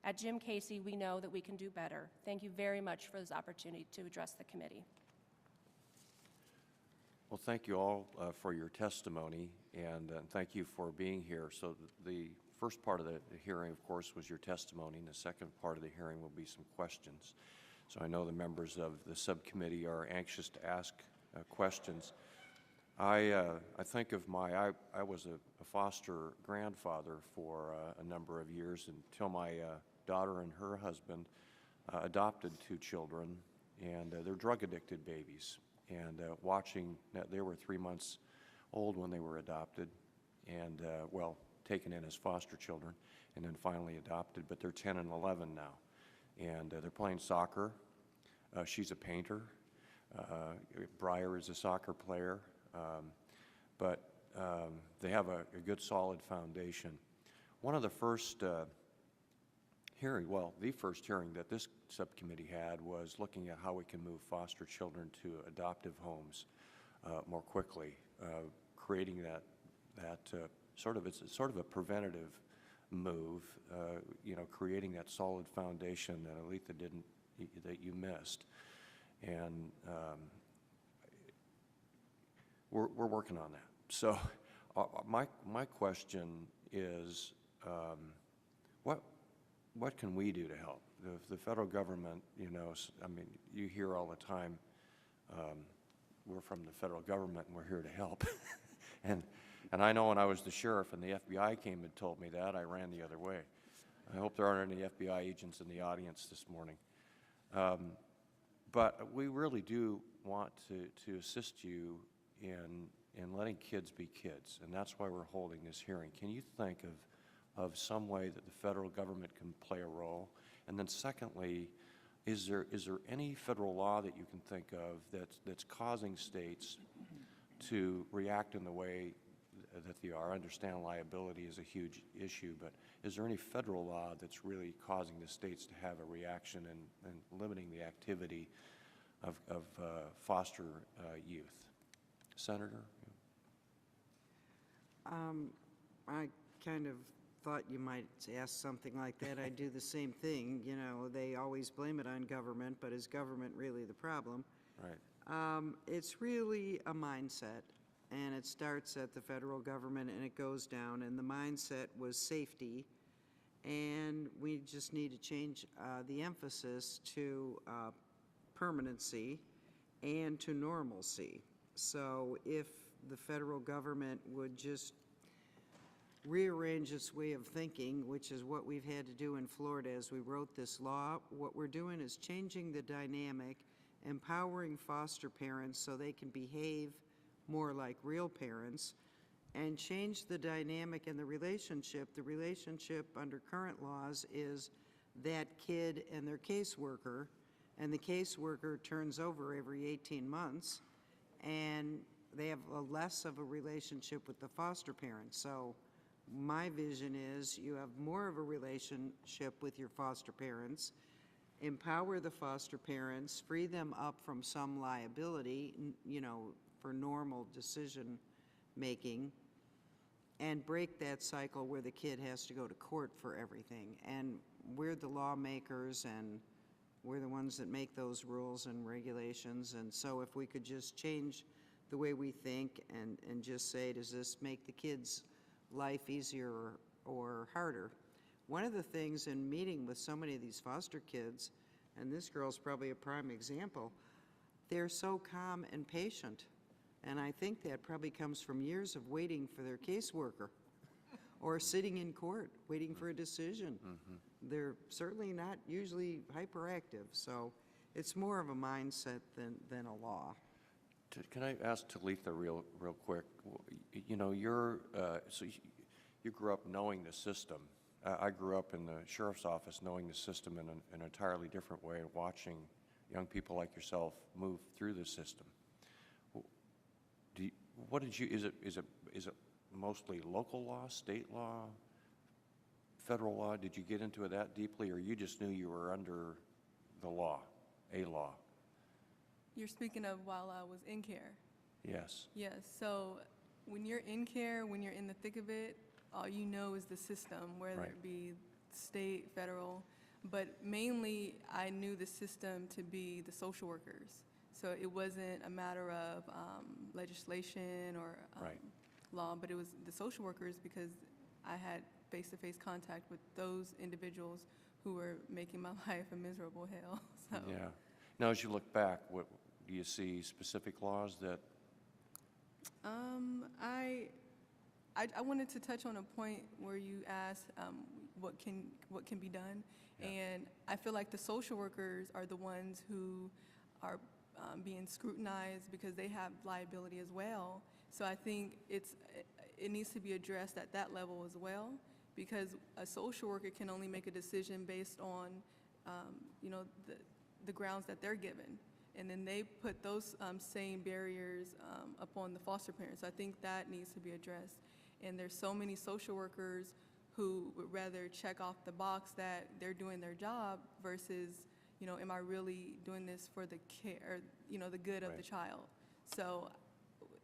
At Jim Casey, we know that we can do better. Thank you very much for this opportunity to address the committee. Well, thank you all for your testimony, and thank you for being here. So the first part of the hearing, of course, was your testimony, and the second part of the hearing will be some questions. So I know the members of the subcommittee are anxious to ask questions. I think of I was a foster grandfather for a number of years until my daughter and her husband adopted 2 children, and they're drug-addicted babies. And watching, they were 3 months old when they were adopted, and well, taken in as foster children, and then finally adopted, but they're 10 and 11 now. And they're playing soccer. She's a painter. Breyer is a soccer player. But they have a good, solid foundation. One of the first the first hearing that this subcommittee had was looking at how we can move foster children to adoptive homes more quickly, creating it's sort of a preventative move, creating that solid foundation that Aletha that you missed. And we're working on that. So my question is, what can we do to help? The federal government, I mean, you hear all the time, we're from the federal government and we're here to help. and I know when I was the sheriff and the FBI came and told me that, I ran the other way. I hope there aren't any FBI agents in the audience this morning. But we really do want to assist you in letting kids be kids, and that's why we're holding this hearing. Can you think of some way that the federal government can play a role? And then secondly, is there any federal law that you can think of that's causing states to react in the way that they are? I understand liability is a huge issue, but is there any federal law that's really causing the states to have a reaction and limiting the activity of foster youth? Senator? I kind of thought you might ask something like that. I do the same thing. They always blame it on government, but is government really the problem? Right. It's really a mindset, and it starts at the federal government and it goes down, and the mindset was safety, and we just need to change the emphasis to permanency and to normalcy. So if the federal government would just rearrange its way of thinking, which is what we've had to do in Florida as we wrote this law, what we're doing is changing the dynamic, empowering foster parents so they can behave more like real parents, and change the dynamic in the relationship. The relationship under current laws is that kid and their caseworker, and the caseworker turns over every 18 months, and they have less of a relationship with the foster parents. So my vision is you have more of a relationship with your foster parents, empower the foster parents, free them up from some liability, for normal decision making, and break that cycle where the kid has to go to court for everything. And we're the lawmakers, and we're the ones that make those rules and regulations. And so if we could just change the way we think and just say, does this make the kids' life easier or harder? One of the things in meeting with so many of these foster kids, and this girl's probably a prime example, they're so calm and patient. And I think that probably comes from years of waiting for their caseworker or sitting in court waiting for a decision. Mm-hmm. They're certainly not usually hyperactive. So it's more of a mindset than a law. Can I ask Talitha real quick? So you grew up knowing the system. I grew up in the sheriff's office knowing the system in an entirely different way, watching young people like yourself move through the system. What did you, is it mostly local law, state law, federal law? Did you get into it that deeply, or you just knew you were under the law, a law? You're speaking of while I was in care. Yes. Yes, so when you're in care, when you're in the thick of it, all you know is the system, whether Right. it be state, federal, but mainly I knew the system to be the social workers. So it wasn't a matter of legislation or Right. law, but it was the social workers because I had face-to-face contact with those individuals who were making my life a miserable hell. So Yeah. Now, as you look back, what do you see specific laws that? I wanted to touch on a point where you asked what can be done, Yeah. and I feel like the social workers are the ones who are being scrutinized because they have liability as well. So I think it needs to be addressed at that level as well, because a social worker can only make a decision based on the grounds that they're given. And then they put those same barriers upon the foster parents. I think that needs to be addressed. And there's so many social workers who would rather check off the box that they're doing their job versus, am I really doing this for the care, the good of the Right. child? So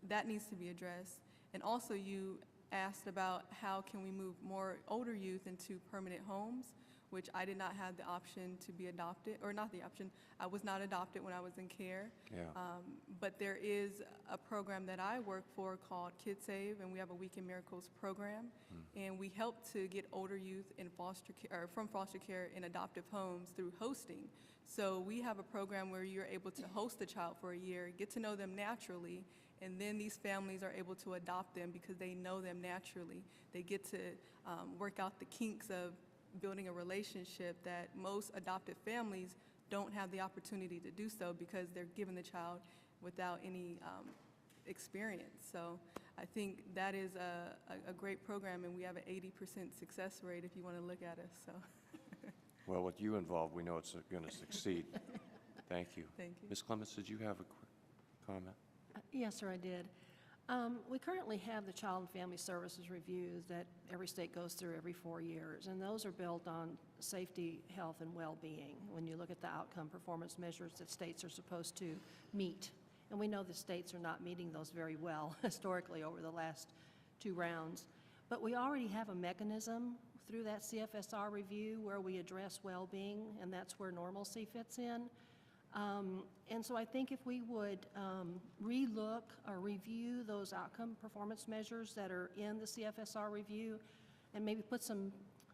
that needs to be addressed. And also you asked about how can we move more older youth into permanent homes, which I did not have the option to be adopted, or not the option, I was not adopted when I was in care. Yeah. But there is a program that I work for called Kids Save, and we have a Week in Miracles program. And we help to get older youth in foster care, or from foster care in adoptive homes through hosting. So we have a program where you're able to host a child for a year, get to know them naturally, and then these families are able to adopt them because they know them naturally. They get to work out the kinks of building a relationship that most adoptive families don't have the opportunity to do so because they're given the child without any experience. So I think that is a great program, and we have an 80% success rate if you want to look at us. So Well, with you involved, we know it's going to succeed. Thank you. Thank you. Ms. Clements, did you have a quick comment? Yes, sir, I did. We currently have the Child and Family Services reviews that every state goes through every 4 years, and those are built on safety, health, and well-being when you look at the outcome performance measures that states are supposed to meet. And we know the states are not meeting those very well historically over the last 2 rounds. But we already have a mechanism through that CFSR review where we address well-being, and that's where normalcy fits in. And so I think if we would relook or review those outcome performance measures that are in the CFSR review and maybe put some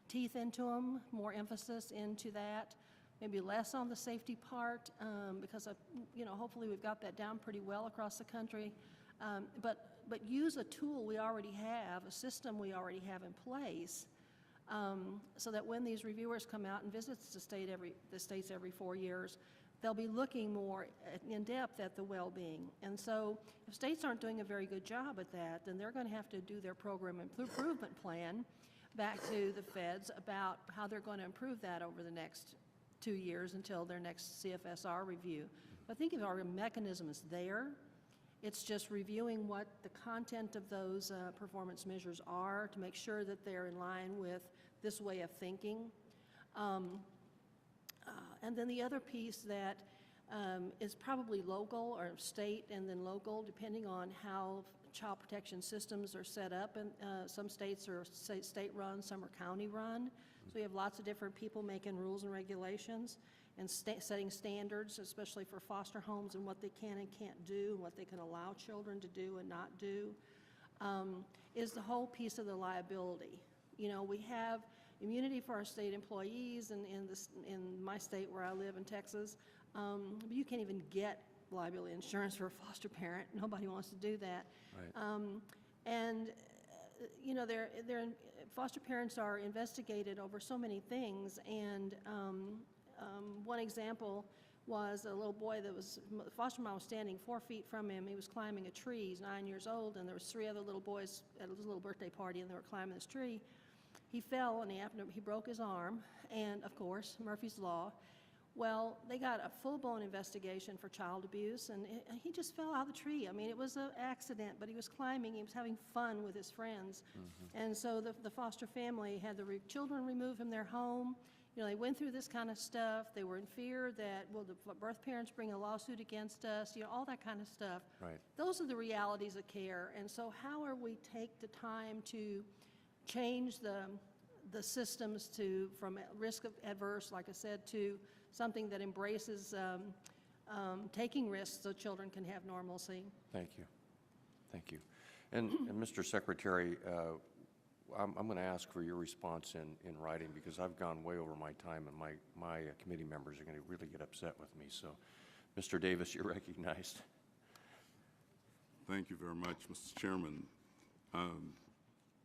teeth into them, more emphasis into that, maybe less on the safety part, because hopefully we've got that down pretty well across the country, but use a tool we already have, a system we already have in place, so that when these reviewers come out and visit the states every 4 years, they'll be looking more in depth at the well-being. And so if states aren't doing a very good job at that, then they're going to have to do their program improvement plan back to the feds about how they're going to improve that over the next 2 years until their next CFSR review. But I think if our mechanism is there, it's just reviewing what the content of those performance measures are to make sure that they're in line with this way of thinking. And then the other piece that is probably local or state and then local, depending on how child protection systems are set up. And some states are state-run, some are county-run. So we have lots of different people making rules and regulations and setting standards, especially for foster homes and what they can and can't do, and what they can allow children to do and not do, is the whole piece of the liability. We have immunity for our state employees in my state where I live in Texas, but you can't even get liability insurance for a foster parent. Nobody wants to do that. Right. Foster parents are investigated over so many things, and one example was a little boy that was, the foster mom was standing 4 feet from him. He was climbing a tree. He's 9 years old, and there was 3 other little boys at his little birthday party, and they were climbing this tree. He fell and he broke his arm, and of course, Murphy's Law. Well, they got a full-blown investigation for child abuse, and he just fell out of the tree. I mean, it was an accident, but he was climbing, he was having fun with his friends. And so the foster family had the children remove from their home. You know, they went through this kind of stuff. They were in fear that, will the birth parents bring a lawsuit against us, you know, all that kind of stuff. Right. Those are the realities of care. And so how are we take the time to change the systems from risk of adverse, like I said, to something that embraces taking risks so children can have normalcy? Thank you. Thank you. And Mr. Secretary, I'm going to ask for your response in writing because I've gone way over my time and my committee members are going to really get upset with me. So, Mr. Davis, you're recognized. Thank you very much, Mr. Chairman.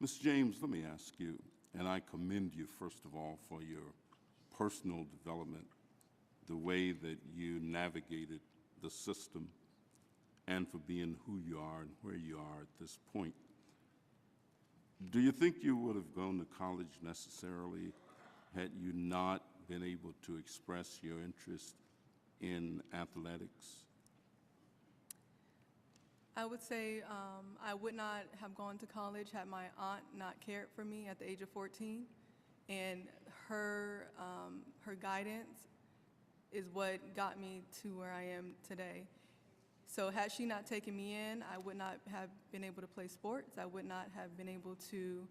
Ms. James, let me ask you, and I commend you, first of all, for your personal development, the way that you navigated the system, and for being who you are and where you are at this point. Do you think you would have gone to college necessarily had you not been able to express your interest in athletics? I would say I would not have gone to college had my aunt not cared for me at the age of 14, and her guidance is what got me to where I am today. So had she not taken me in, I would not have been able to play sports. I would not have been able to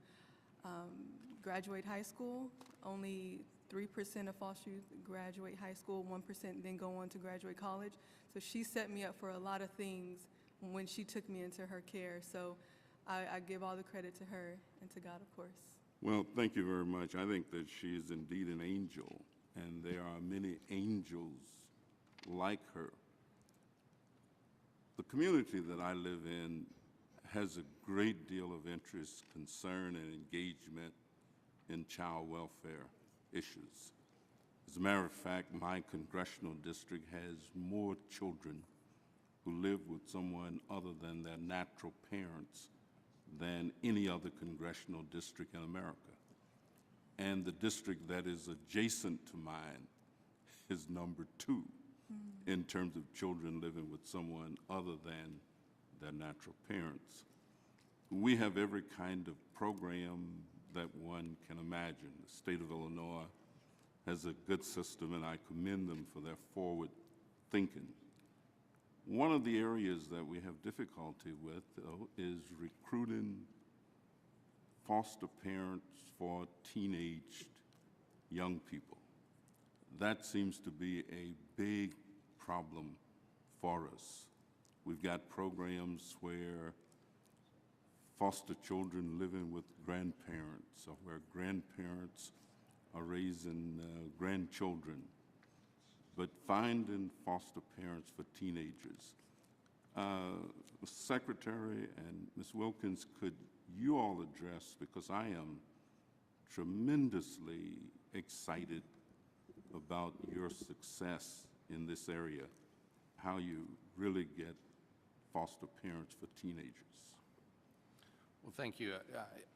graduate high school. Only 3% of foster youth graduate high school, 1% then go on to graduate college. So she set me up for a lot of things when she took me into her care. So I give all the credit to her and to God, of course. Well, thank you very much. I think that she is indeed an angel, and there are many angels like her. The community that I live in has a great deal of interest, concern, and engagement in child welfare issues. As a matter of fact, my congressional district has more children who live with someone other than their natural parents than any other congressional district in America. And the district that is adjacent to mine is number 2 in terms of children living with someone other than their natural parents. We have every kind of program that one can imagine. The state of Illinois has a good system, and I commend them for their forward thinking. One of the areas that we have difficulty with, though, is recruiting foster parents for teenaged young people. That seems to be a big problem for us. We've got programs where foster children living with grandparents, or where grandparents are raising grandchildren, but finding foster parents for teenagers. Mr. Secretary and Ms. Wilkins, could you all address, because I am tremendously excited about your success in this area, how you really get foster parents for teenagers. Well, thank you.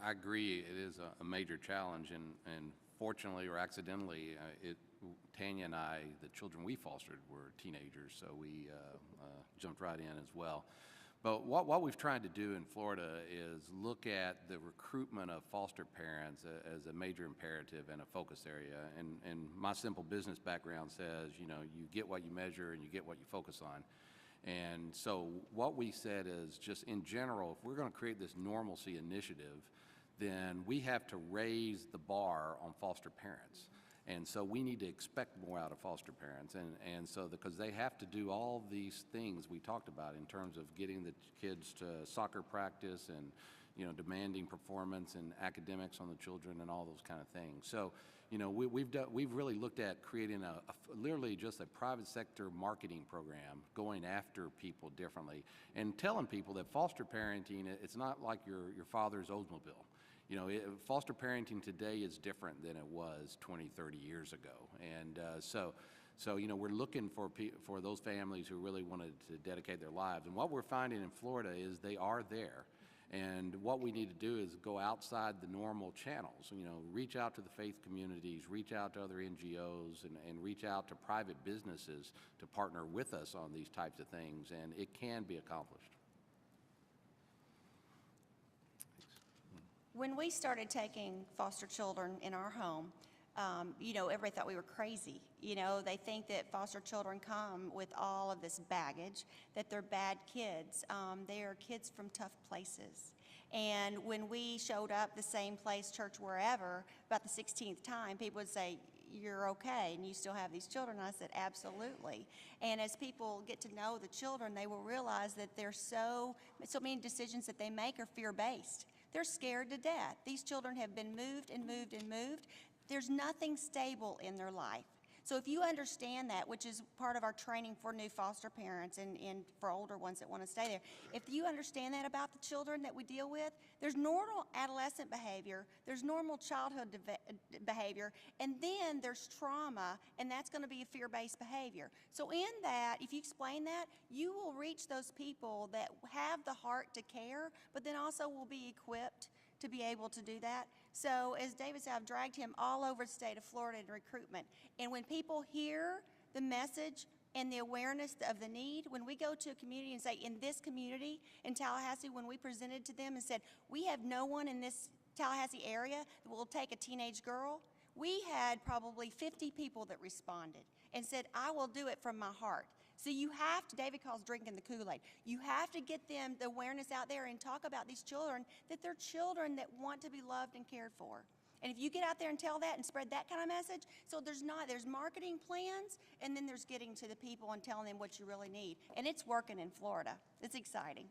I agree it is a major challenge, and fortunately or accidentally, Tanya and I, the children we fostered were teenagers, so we jumped right in as well. But what we've tried to do in Florida is look at the recruitment of foster parents as a major imperative and a focus area. And my simple business background says, you know, you get what you measure and you get what you focus on. And so what we said is, just in general, if we're going to create this normalcy initiative, then we have to raise the bar on foster parents. And so we need to expect more out of foster parents. And so because they have to do all these things we talked about in terms of getting the kids to soccer practice and, you know, demanding performance and academics on the children and all those kind of things. So, you know, we've really looked at creating literally just a private sector marketing program, going after people differently and telling people that foster parenting, it's not like your father's Oldsmobile. You know, foster parenting today is different than it was 20, 30 years ago. And so, you know, we're looking for those families who really wanted to dedicate their lives. And what we're finding in Florida is they are there. And what we need to do is go outside the normal channels, reach out to the faith communities, reach out to other NGOs, and reach out to private businesses to partner with us on these types of things, and it can be accomplished. When we started taking foster children in our home, everybody thought we were crazy. They think that foster children come with all of this baggage, that they're bad kids. They are kids from tough places. And when we showed up the same place, church, wherever, about the 16th time, people would say, "You're okay, and you still have these children?" And I said, "Absolutely." And as people get to know the children, they will realize that there's so many decisions that they make are fear-based. They're scared to death. These children have been moved and moved and moved. There's nothing stable in their life. So if you understand that, which is part of our training for new foster parents and for older ones that want to stay there, if you understand that about the children that we deal with, there's normal adolescent behavior, there's normal childhood behavior, and then there's trauma, and that's going to be a fear-based behavior. So in that, if you explain that, you will reach those people that have the heart to care, but then also will be equipped to be able to do that. So as David said, I've dragged him all over the state of Florida in recruitment. And when people hear the message and the awareness of the need, when we go to a community and say, in this community in Tallahassee, when we presented to them and said, we have no one in this Tallahassee area that will take a teenage girl, we had probably 50 people that responded and said, I will do it from my heart. So you have to, David calls drinking the Kool-Aid, you have to get them the awareness out there and talk about these children, that they're children that want to be loved and cared for. And if you get out there and tell that and spread that kind of message, so there's marketing plans, and then there's getting to the people and telling them what you really need. And it's working in Florida. It's exciting.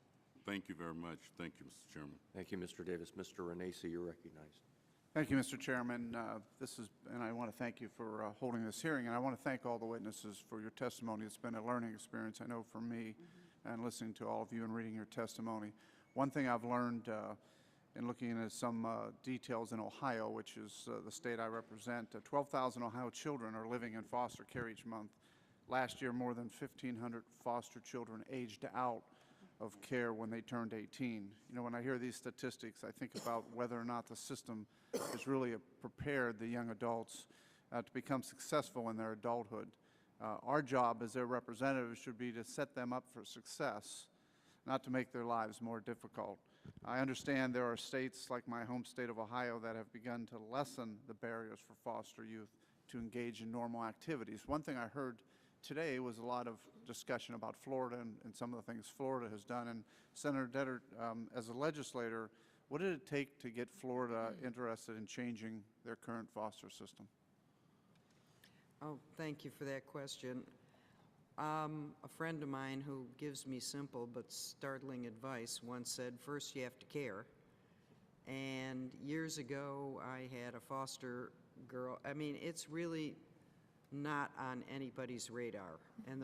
Thank you very much. Thank you, Mr. Chairman. Thank you, Mr. Davis. Mr. Renacci, you're recognized. Thank you, Mr. Chairman. And I want to thank you for holding this hearing, and I want to thank all the witnesses for your testimony. It's been a learning experience, I know, for me, and listening to all of you and reading your testimony. One thing I've learned in looking into some details in Ohio, which is the state I represent, 12,000 Ohio children are living in foster care each month. Last year, more than 1,500 foster children aged out of care when they turned 18. When I hear these statistics, I think about whether or not the system has really prepared the young adults to become successful in their adulthood. Our job as their representatives should be to set them up for success, not to make their lives more difficult. I understand there are states like my home state of Ohio that have begun to lessen the barriers for foster youth to engage in normal activities. One thing I heard today was a lot of discussion about Florida and some of the things Florida has done. And Senator Detter, as a legislator, what did it take to get Florida interested in changing their current foster system? Oh, thank you for that question. A friend of mine who gives me simple but startling advice once said, first you have to care. And years ago, I had a foster girl. I mean, it's really not on anybody's radar. And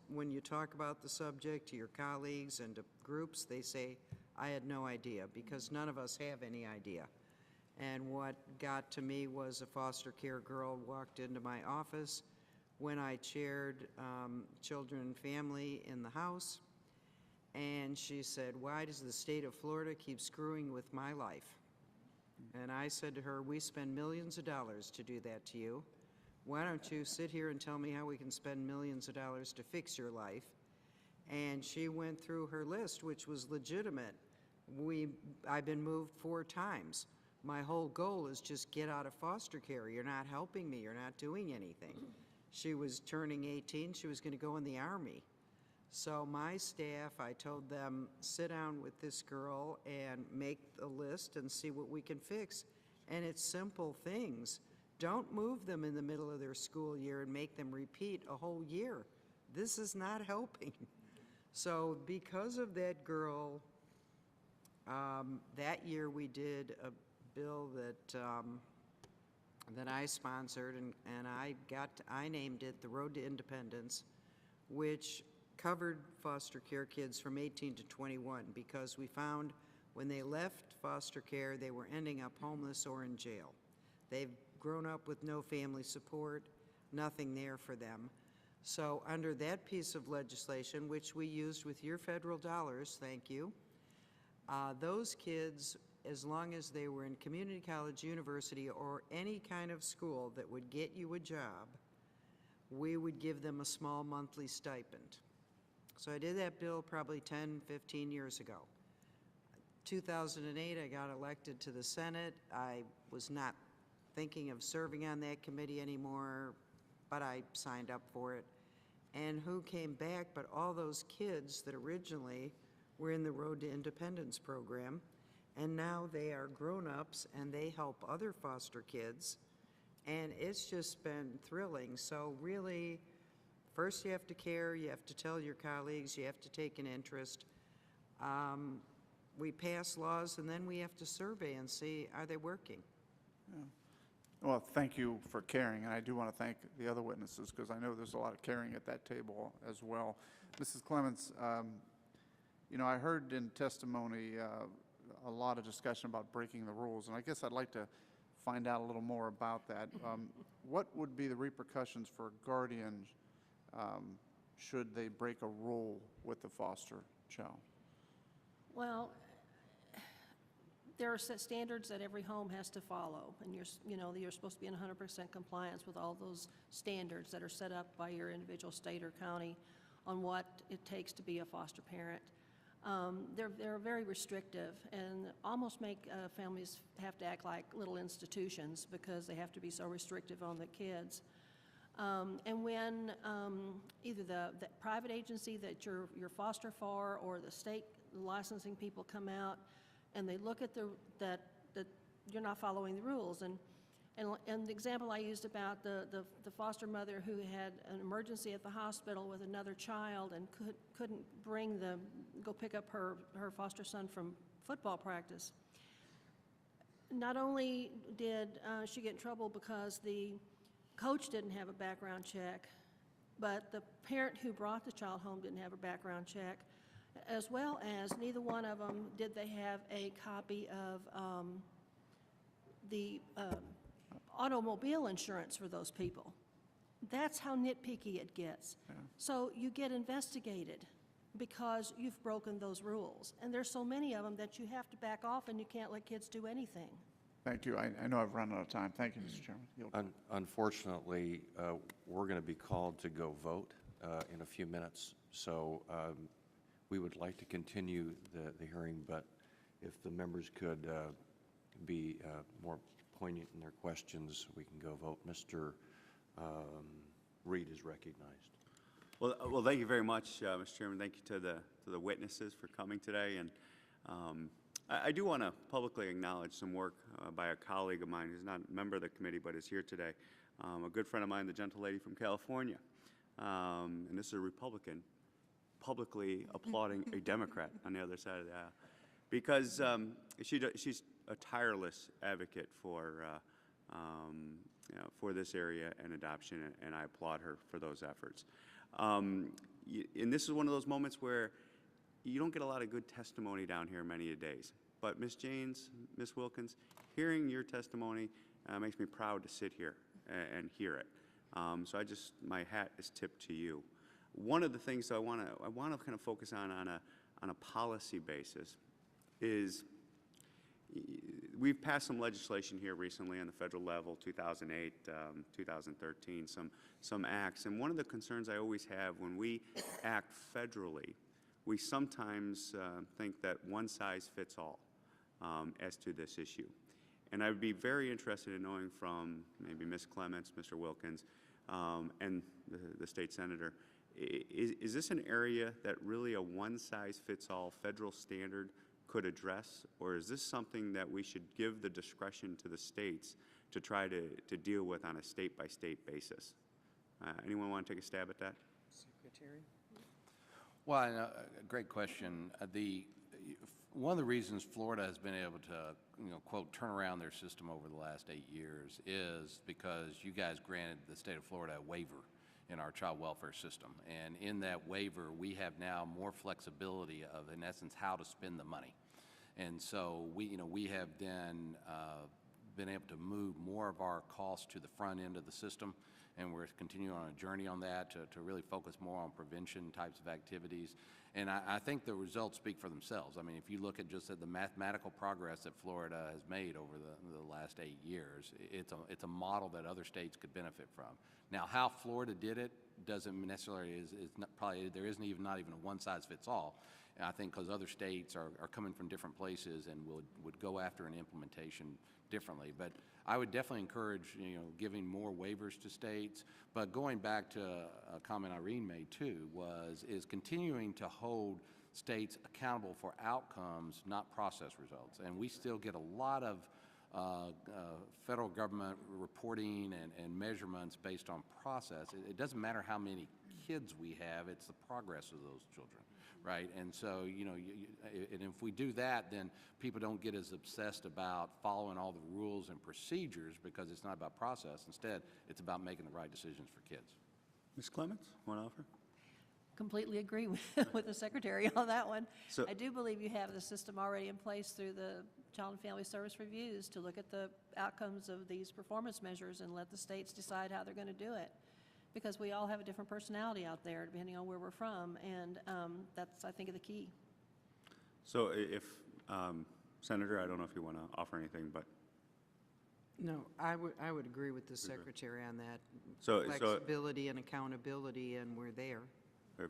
when you talk about the subject to your colleagues and to groups, they say, I had no idea, because none of us have any idea. And what got to me was a foster care girl walked into my office when I chaired Children and Family in the House, and she said, why does the state of Florida keep screwing with my life? And I said to her, we spend millions of dollars to do that to you. Why don't you sit here and tell me how we can spend millions of dollars to fix your life? And she went through her list, which was legitimate. I've been moved 4 times. My whole goal is just get out of foster care. You're not helping me. You're not doing anything. She was turning 18. She was going to go in the Army. So my staff, I told them, sit down with this girl and make a list and see what we can fix. And it's simple things. Don't move them in the middle of their school year and make them repeat a whole year. This is not helping. So because of that girl, that year we did a bill that I sponsored, and I named it the Road to Independence, which covered foster care kids from 18 to 21, because we found when they left foster care, they were ending up homeless or in jail. They've grown up with no family support, nothing there for them. So under that piece of legislation, which we used with your federal dollars, thank you, Those kids, as long as they were in community college, university, or any kind of school that would get you a job, we would give them a small monthly stipend. So I did that bill probably 10, 15 years ago. 2008, I got elected to the Senate. I was not thinking of serving on that committee anymore, but I signed up for it. And who came back but all those kids that originally were in the Road to Independence program, and now they are grown-ups and they help other foster kids, and it's just been thrilling. So really, first you have to care, you have to tell your colleagues, you have to take an interest. We pass laws and then we have to survey and see, are they working? Well, thank you for caring, and I do want to thank the other witnesses because I know there's a lot of caring at that table as well. Mrs. Clements, you know, I heard in testimony a lot of discussion about breaking the rules, and I guess I'd like to find out a little more about that. What would be the repercussions for a guardian should they break a rule with the foster child? Well, there are set standards that every home has to follow, and you're supposed to be in 100% compliance with all those standards that are set up by your individual state or county on what it takes to be a foster parent. They're very restrictive and almost make families have to act like little institutions because they have to be so restrictive on the kids. And when either the private agency that you're foster for or the state licensing people come out and they look at that you're not following the rules. And the example I used about the foster mother who had an emergency at the hospital with another child and couldn't go pick up her foster son from football practice. Not only did she get in trouble because the coach didn't have a background check, but the parent who brought the child home didn't have a background check, as well as neither one of them did they have a copy of the automobile insurance for those people. That's how nitpicky it gets. Yeah. So you get investigated because you've broken those rules. And there's so many of them that you have to back off and you can't let kids do anything. Thank you. I know I've run out of time. Thank you, Mr. Chairman. Unfortunately, we're going to be called to go vote in a few minutes. So we would like to continue the hearing, but if the members could be more poignant in their questions, we can go vote. Mr. Reed is recognized. Well, thank you very much, Mr. Chairman. Thank you to the witnesses for coming today. And I do want to publicly acknowledge some work by a colleague of mine who's not a member of the committee but is here today. A good friend of mine, the gentle lady from California, and this is a Republican, publicly applauding a Democrat on the other side of the aisle, because she's a tireless advocate for this area and adoption, and I applaud her for those efforts. And this is one of those moments where you don't get a lot of good testimony down here many a days. But Ms. Janes, Ms. Wilkins, hearing your testimony makes me proud to sit here and hear it. So my hat is tipped to you. One of the things I want to kind of focus on a policy basis is we've passed some legislation here recently on the federal level, 2008, 2013, some acts. And one of the concerns I always have when we act federally, we sometimes think that one size fits all as to this issue. And I would be very interested in knowing from maybe Ms. Clements, Mr. Wilkins, and the state senator, is this an area that really a one-size-fits-all federal standard could address, or is this something that we should give the discretion to the states to try to deal with on a state-by-state basis? Anyone want to take a stab at that? Secretary? Well, a great question. One of the reasons Florida has been able to, quote, turn around their system over the last 8 years is because you guys granted the state of Florida a waiver in our child welfare system. And in that waiver, we have now more flexibility of, in essence, how to spend the money. And so we have then been able to move more of our costs to the front end of the system and we're continuing on a journey on that to really focus more on prevention types of activities. And I think the results speak for themselves. I mean, if you look at just at the mathematical progress that Florida has made over the last 8 years, it's a model that other states could benefit from. Now, how Florida did it doesn't necessarily is not, probably there isn't even not even a one size fits all. And I think because other states are coming from different places and would go after an implementation differently. But I would definitely encourage, giving more waivers to states. But going back to a comment Irene made too, is continuing to hold states accountable for outcomes, not process results. And we still get a lot of federal government reporting and measurements based on process. It doesn't matter how many kids we have, it's the progress of those children, right? And so, and if we do that, then people don't get as obsessed about following all the rules and procedures because it's not about process. Instead, it's about making the right decisions for kids. Ms. Clements, want to offer? Completely agree with the Secretary on that one. So- I do believe you have the system already in place through the Child and Family Service Reviews to look at the outcomes of these performance measures and let the states decide how they're going to do it. Because we all have a different personality out there depending on where we're from, and that's, I think, the key. So if, Senator, I don't know if you want to offer anything, but. No, I would agree with the Secretary on that. So- Flexibility and accountability, and we're there.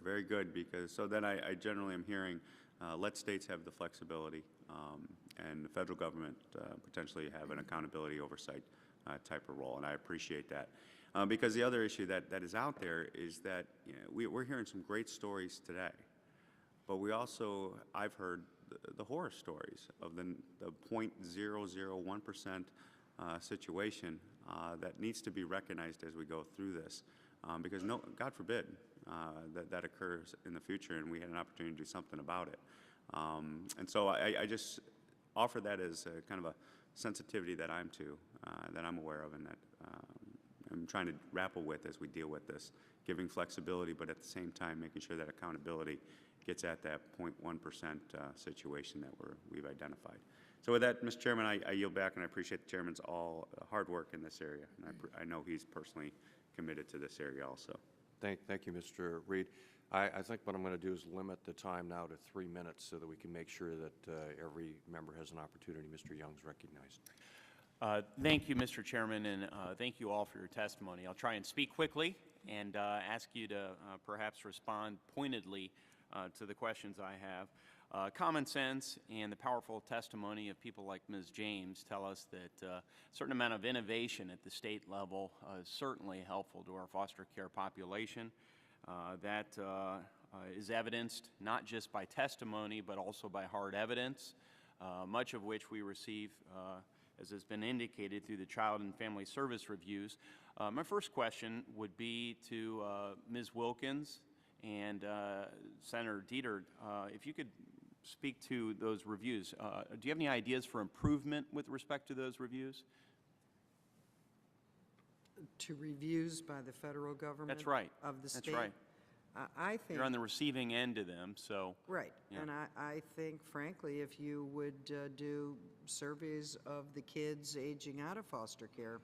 Very good, because so then I generally am hearing let states have the flexibility and the federal government potentially have an accountability oversight type of role, and I appreciate that. Because the other issue that is out there is that we're hearing some great stories today, but we also, I've heard the horror stories of the 0.001% situation that needs to be recognized as we go through this, because God forbid, that occurs in the future, and we had an opportunity to do something about it. And so I just offer that as a kind of a sensitivity that that I'm aware of, and that I'm trying to grapple with as we deal with this, giving flexibility, but at the same time making sure that accountability gets at that 0.1% situation that we've identified. So with that, Mr. Chairman, I yield back, and I appreciate the Chairman's hard work in this area, and I know he's personally committed to this area also. Thank you, Mr. Reed. I think what I'm going to do is limit the time now to 3 minutes so that we can make sure that every member has an opportunity. Mr. Young's recognized. Thank you, Mr. Chairman, and thank you all for your testimony. I'll try and speak quickly and ask you to perhaps respond pointedly to the questions I have. Common sense and the powerful testimony of people like Ms. James tell us that a certain amount of innovation at the state level is certainly helpful to our foster care population. That is evidenced not just by testimony, but also by hard evidence, much of which we receive, as has been indicated, through the Child and Family Service Reviews. My first question would be to Ms. Wilkins and Senator Dieter, if you could speak to those reviews. Do you have any ideas for improvement with respect to those reviews? To reviews by the federal government? That's right. Of the state? That's right. I think... You're on the receiving end of them, so... Right. Yeah. And I think, frankly, if you would do surveys of the kids aging out of foster care,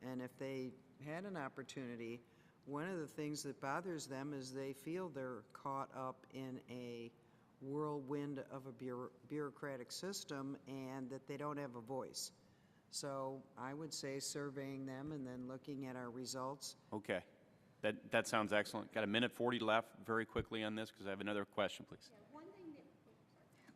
and if they had an opportunity, one of the things that bothers them is they feel they're caught up in a whirlwind of a bureaucratic system and that they don't have a voice. So I would say surveying them and then looking at our results. Okay. That sounds excellent. Got a minute 40 left. Very quickly on this, because I have another question, please.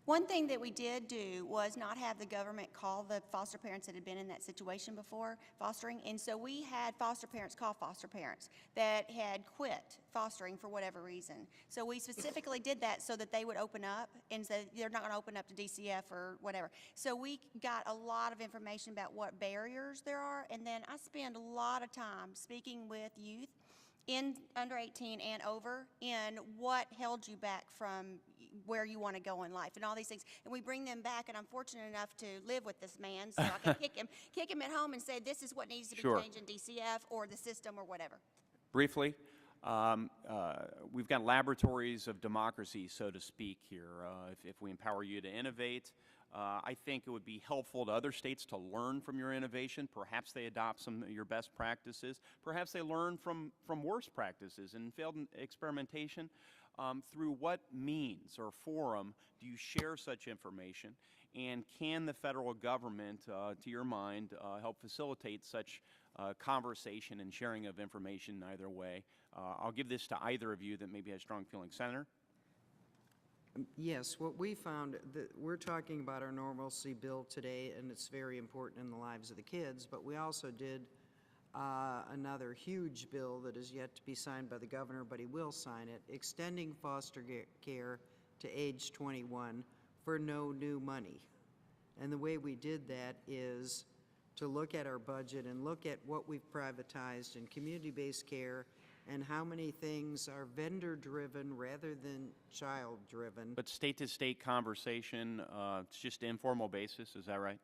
One thing that we did do was not have the government call the foster parents that had been in that situation before fostering, and so we had foster parents call foster parents that had quit fostering for whatever reason. So we specifically did that so that they would open up, and so they're not going to open up to DCF or whatever. So we got a lot of information about what barriers there are, and then I spend a lot of time speaking with youth in under 18 and over in what held you back from where you want to go in life and all these things. And we bring them back, and I'm fortunate enough to live with this man, so I can kick him at home and say, this is what needs to be Sure. changed in DCF or the system or whatever. Briefly, We've got laboratories of democracy, so to speak, here. If we empower you to innovate, I think it would be helpful to other states to learn from your innovation. Perhaps they adopt some of your best practices. Perhaps they learn from worst practices and failed experimentation. Through what means or forum do you share such information? And can the federal government, to your mind, help facilitate such conversation and sharing of information either way? I'll give this to either of you that maybe has strong feelings. Senator? Yes, what we found, that we're talking about our normalcy bill today, and it's very important in the lives of the kids, but we also did another huge bill that is yet to be signed by the governor, but he will sign it, extending foster care to age 21 for no new money. And the way we did that is to look at our budget and look at what we've privatized in community-based care and how many things are vendor-driven rather than child-driven. But state-to-state conversation, it's just informal basis, is that right?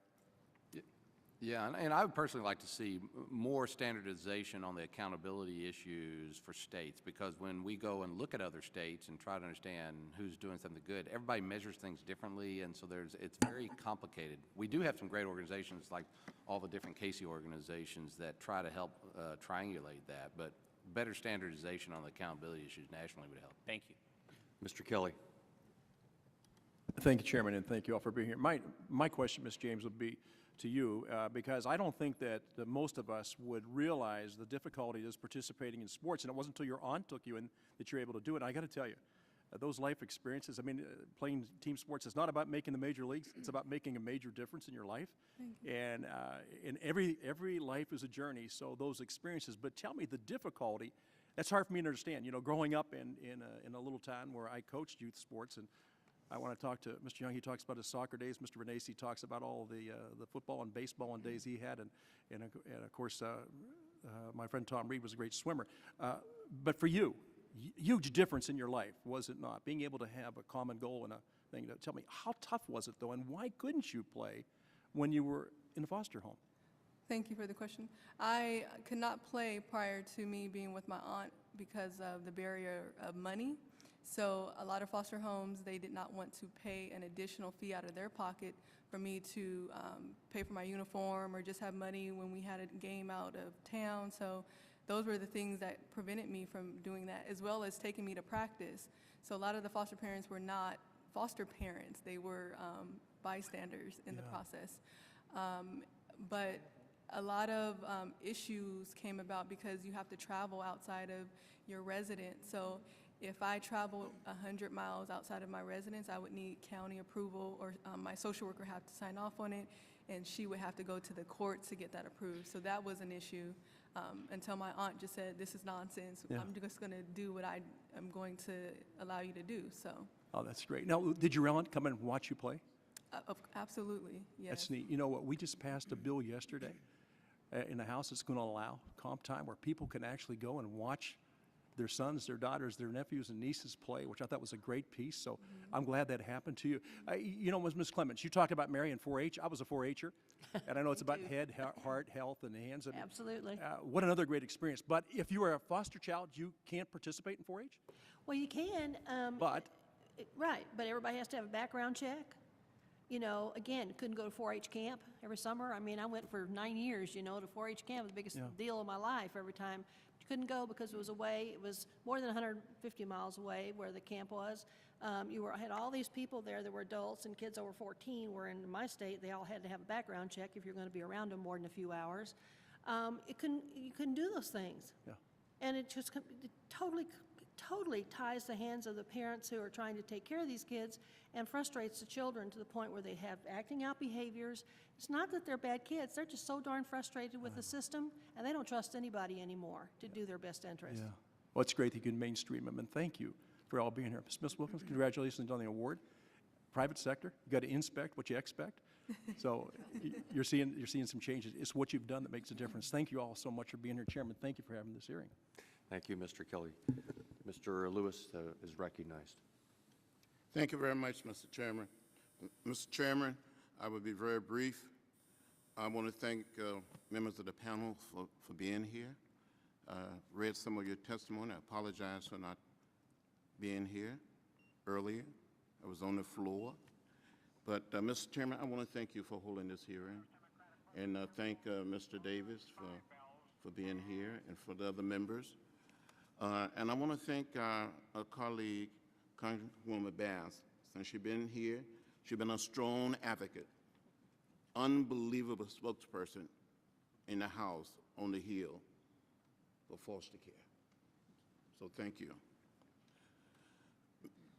Yeah, and I would personally like to see more standardization on the accountability issues for states, because when we go and look at other states and try to understand who's doing something good, everybody measures things differently, and so it's very complicated. We do have some great organizations like all the different Casey organizations that try to help triangulate that, but better standardization on the accountability issues nationally would help. Thank you. Mr. Kelly. Thank you, Chairman, and thank you all for being here. My question, Ms. James, would be to you, because I don't think that most of us would realize the difficulty is participating in sports, and it wasn't until your aunt took you in that you're able to do it. And I got to tell you, those life experiences, I mean, playing team sports is not about making the major leagues. It's about making a major difference in your life. And every life is a journey, so those experiences. But tell me the difficulty. That's hard for me to understand. You know, growing up in a little town where I coached youth sports, and I want to talk to Mr. Young. He talks about his soccer days. Mr. Renacci talks about all the football and baseball and days he had, and of course, my friend Tom Reed was a great swimmer. But for you, huge difference in your life, was it not? Being able to have a common goal and a thing. Tell me, how tough was it, though, and why couldn't you play when you were in a foster home? Thank you for the question. I could not play prior to me being with my aunt because of the barrier of money. So a lot of foster homes, they did not want to pay an additional fee out of their pocket for me to pay for my uniform or just have money when we had a game out of town. So those were the things that prevented me from doing that, as well as taking me to practice. So a lot of the foster parents were not foster parents. They were bystanders in the process. But a lot of issues came about because you have to travel outside of your residence. So if I traveled 100 miles outside of my residence, I would need county approval, or my social worker have to sign off on it, and she would have to go to the courts to get that approved. So that was an issue until my aunt just said, this is nonsense. I'm just going to do what I am going to allow you to do. So. Oh, that's great. Now, did your aunt come and watch you play? Absolutely, yes. That's neat. You know what? We just passed a bill yesterday in the House that's going to allow comp time where people can actually go and watch their sons, their daughters, their nephews and nieces play, which I thought was a great piece. So I'm glad that happened to you. You know, Ms. Clements, you talked about Mary and 4-H. I was a 4-H'er, and I know it's about head, heart, health, and hands. Absolutely. What another great experience. But if you are a foster child, you can't participate in 4-H? Well, you can. But? Right, but everybody has to have a background check. You know, again, couldn't go to 4-H camp every summer. I mean, I went for 9 years, you know, to 4-H camp, the biggest deal of my life every time. Couldn't go because it was away. It was more than 150 miles away where the camp was. Had all these people there that were adults, and kids over 14 were in my state. They all had to have a background check if you're going to be around them more than a few hours. You couldn't do those things. Yeah. And it just totally ties the hands of the parents who are trying to take care of these kids and frustrates the children to the point where they have acting out behaviors. It's not that they're bad kids. They're just so darn frustrated with the system, and they don't trust anybody anymore to do their best interest. Yeah. Well, it's great that you can mainstream them, and thank you for all being here. Ms. Wilkins, congratulations on the award. Private sector, you got to inspect what you expect. So you're seeing some changes. It's what you've done that makes a difference. Thank you all so much for being here, Chairman. Thank you for having this hearing. Thank you, Mr. Kelly. Mr. Lewis is recognized. Thank you very much, Mr. Chairman. Mr. Chairman, I will be very brief. I want to thank members of the panel for being here. read some of your testimony. I apologize for not being here earlier. I was on the floor. But, Mr. Chairman, I want to thank you for holding this hearing, and thank Mr. Davis for being here and for the other members. And I want to thank our colleague, Congresswoman Bass. Since she's been here, she's been a strong advocate, unbelievable spokesperson in the House on the Hill for foster care. So thank you.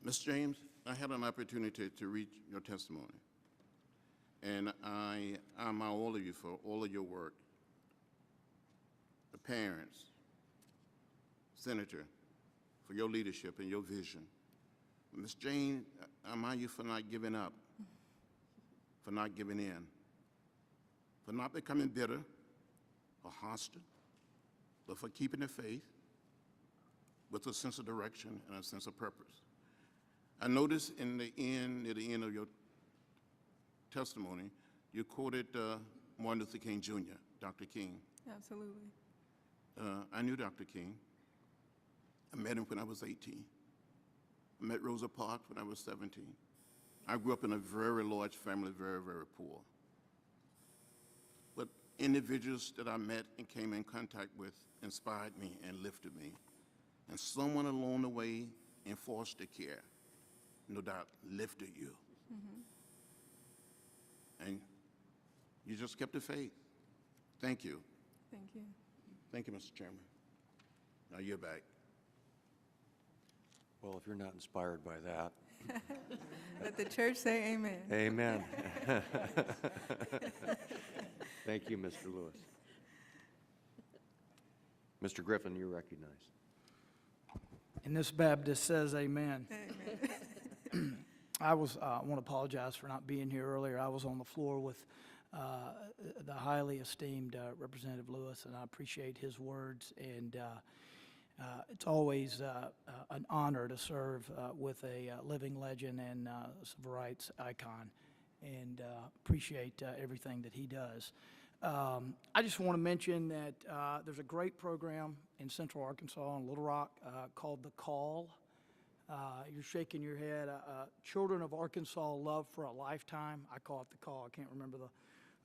Ms. James, I had an opportunity to read your testimony, and I admire all of you for all of your work. The parents, Senator, for your leadership and your vision. Ms. Jane, I admire you for not giving up, for not giving in, for not becoming bitter or hostile, but for keeping the faith with a sense of direction and a sense of purpose. I noticed near the end of your testimony, you quoted Martin Luther King Jr., Dr. King. Absolutely. I knew Dr. King. I met him when I was 18. I met Rosa Parks when I was 17. I grew up in a very large family, very, very poor. But individuals that I met and came in contact with inspired me and lifted me. And someone along the way in foster care, no doubt, lifted you. And you just kept the faith. Thank you. Thank you. Thank you, Mr. Chairman. Now you're back. Well, if you're not inspired by that. Let the church say amen. Amen. Thank you, Mr. Lewis. Mr. Griffin, you're recognized. And this Baptist says amen. Amen. I want to apologize for not being here earlier. I was on the floor with the highly esteemed Representative Lewis, and I appreciate his words. And it's always an honor to serve with a living legend and civil rights icon, and appreciate everything that he does. I just want to mention that there's a great program in Central Arkansas and Little Rock called The Call. You're shaking your head. Children of Arkansas Love for a Lifetime. I call it The Call. I can't remember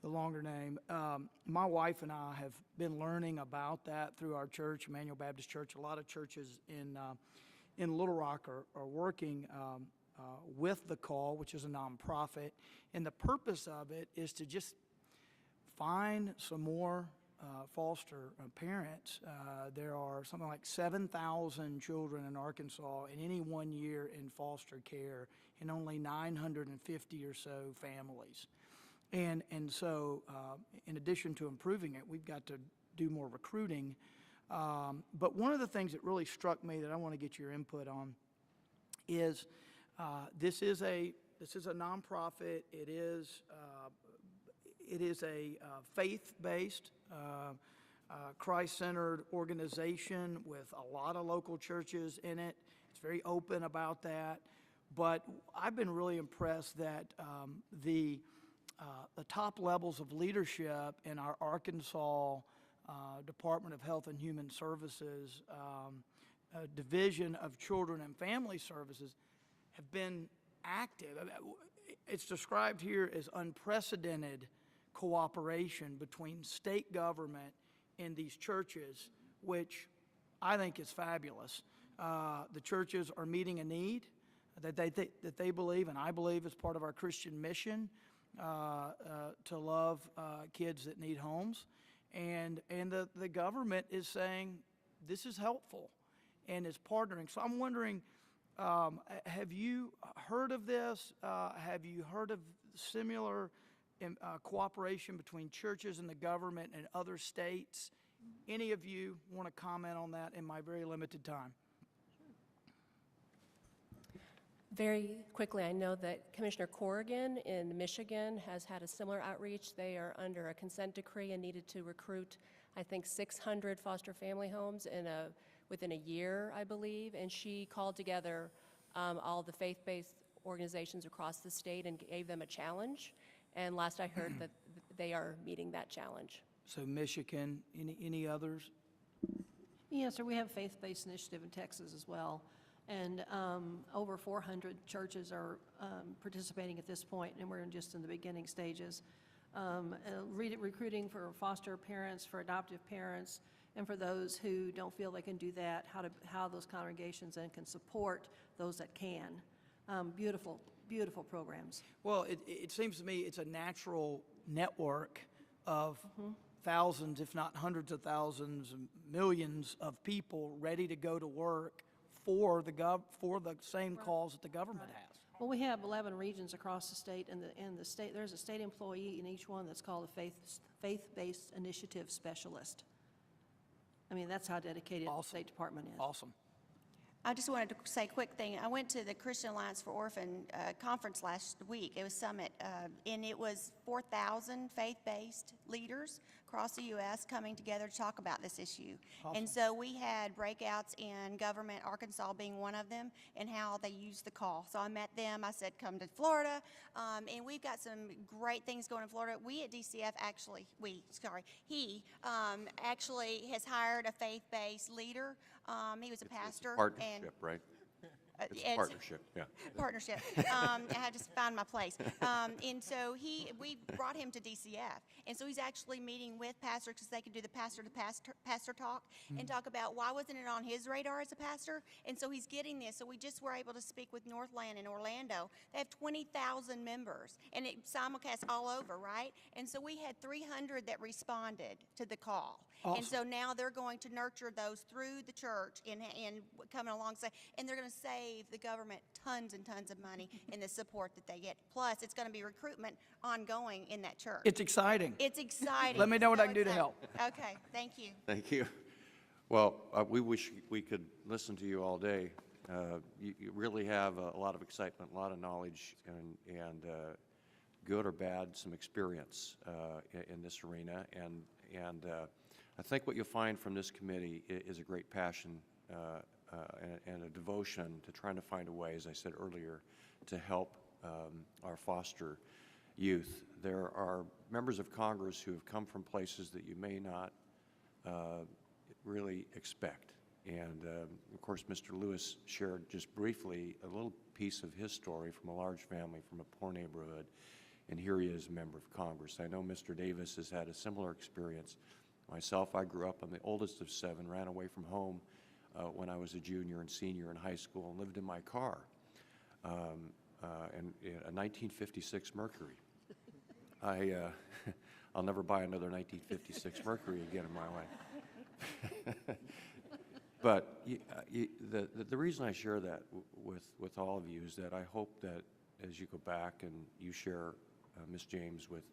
the longer name. My wife and I have been learning about that through our church, Emmanuel Baptist Church. A lot of churches in Little Rock are working with The Call, which is a nonprofit. And the purpose of it is to just find some more foster parents. There are something like 7,000 children in Arkansas in any 1 year in foster care, and only 950 or so families. And so in addition to improving it, we've got to do more recruiting. But one of the things that really struck me that I want to get your input on is this is a nonprofit. It is a faith-based, Christ-centered organization with a lot of local churches in it. It's very open about that. But I've been really impressed that the top levels of leadership in our Arkansas Department of Health and Human Services Division of Children and Family Services have been active. It's described here as unprecedented cooperation between state government and these churches, which I think is fabulous. The churches are meeting a need that they believe, and I believe is part of our Christian mission, to love kids that need homes. And the government is saying this is helpful and is partnering. So I'm wondering, have you heard of this? Have you heard of similar cooperation between churches and the government and other states? Any of you want to comment on that in my very limited time? Very quickly, I know that Commissioner Corrigan in Michigan has had a similar outreach. They are under a consent decree and needed to recruit, I think, 600 foster family homes within a year, I believe. And she called together all the faith-based organizations across the state and gave them a challenge. And last I heard that they are meeting that challenge. So Michigan, any others? Yes, sir. We have a faith-based initiative in Texas as well, and over 400 churches are participating at this point, and we're just in the beginning stages. Recruiting for foster parents, for adoptive parents, and for those who don't feel they can do that, how those congregations then can support those that can. Beautiful, beautiful programs. Well, it seems to me it's a natural network of thousands, if not hundreds of thousands, millions of people ready to go to work for the same cause that the government has. Well, we have 11 regions across the state, and the state, there's a state employee in each one that's called a faith-based initiative specialist. I mean, that's how dedicated the State Department is. Awesome. I just wanted to say a quick thing. I went to the Christian Alliance for Orphan conference last week. It was summit, and it was 4,000 faith-based leaders across the U.S. coming together to talk about this issue. Awesome. And so we had breakouts in government, Arkansas being one of them, and how they use the call. So I met them. I said, come to Florida. And we've got some great things going in Florida. We at DCF actually, he actually has hired a faith-based leader. He was a pastor. Partnership, right? It's a partnership, yeah. Partnership. I had to find my place. And so we brought him to DCF. And so he's actually meeting with pastors because they can do the pastor-to-pastor talk and talk about why wasn't it on his radar as a pastor. And so he's getting this. So we just were able to speak with Northland in Orlando. They have 20,000 members, and it simulcasts all over, right? And so we had 300 that responded to the call. Awesome. And so now they're going to nurture those through the church and coming alongside, and they're going to save the government tons and tons of money in the support that they get. Plus, it's going to be recruitment ongoing in that church. It's exciting. It's exciting. Let me know what I can do to help. Okay, thank you. Thank you. Well, we wish we could listen to you all day. You really have a lot of excitement, a lot of knowledge, and good or bad, some experience in this arena. And I think what you'll find from this committee is a great passion and a devotion to trying to find a way, as I said earlier, to help our foster youth. There are members of Congress who have come from places that you may not really expect. And of course, Mr. Lewis shared just briefly a little piece of his story from a large family from a poor neighborhood, and here he is, a member of Congress. I know Mr. Davis has had a similar experience. Myself, I grew up, I'm the oldest of 7, ran away from home when I was a junior and senior in high school and lived in my car, and a 1956 Mercury. I'll never buy another 1956 Mercury again in my life. But the reason I share that with all of you is that I hope that as you go back and you share, Ms. James, with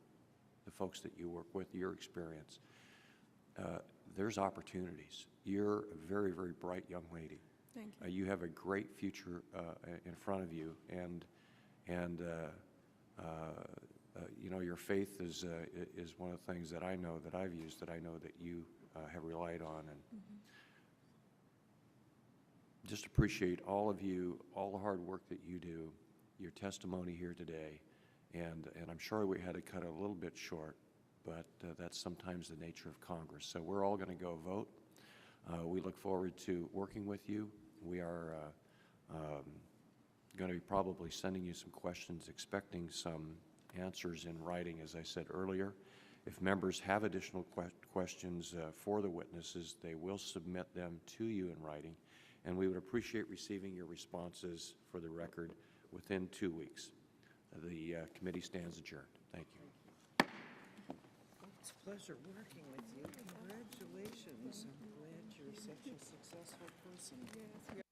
the folks that you work with, your experience, there's opportunities. You're a very, very bright young lady. Thank you. You have a great future in front of you, and you know, your faith is one of the things that I know that I've used, that I know that you have relied on, and just appreciate all of you, all the hard work that you do, your testimony here today, and I'm sure we had to cut it a little bit short, but that's sometimes the nature of Congress. So we're all going to go vote. We look forward to working with you. We are going to be probably sending you some questions, expecting some answers in writing, as I said earlier. If members have additional questions for the witnesses, they will submit them to you in writing, and we would appreciate receiving your responses for the record within 2 weeks. The committee stands adjourned. Thank you. It's a pleasure working with you. Congratulations. I'm glad you're such a successful person. Yes.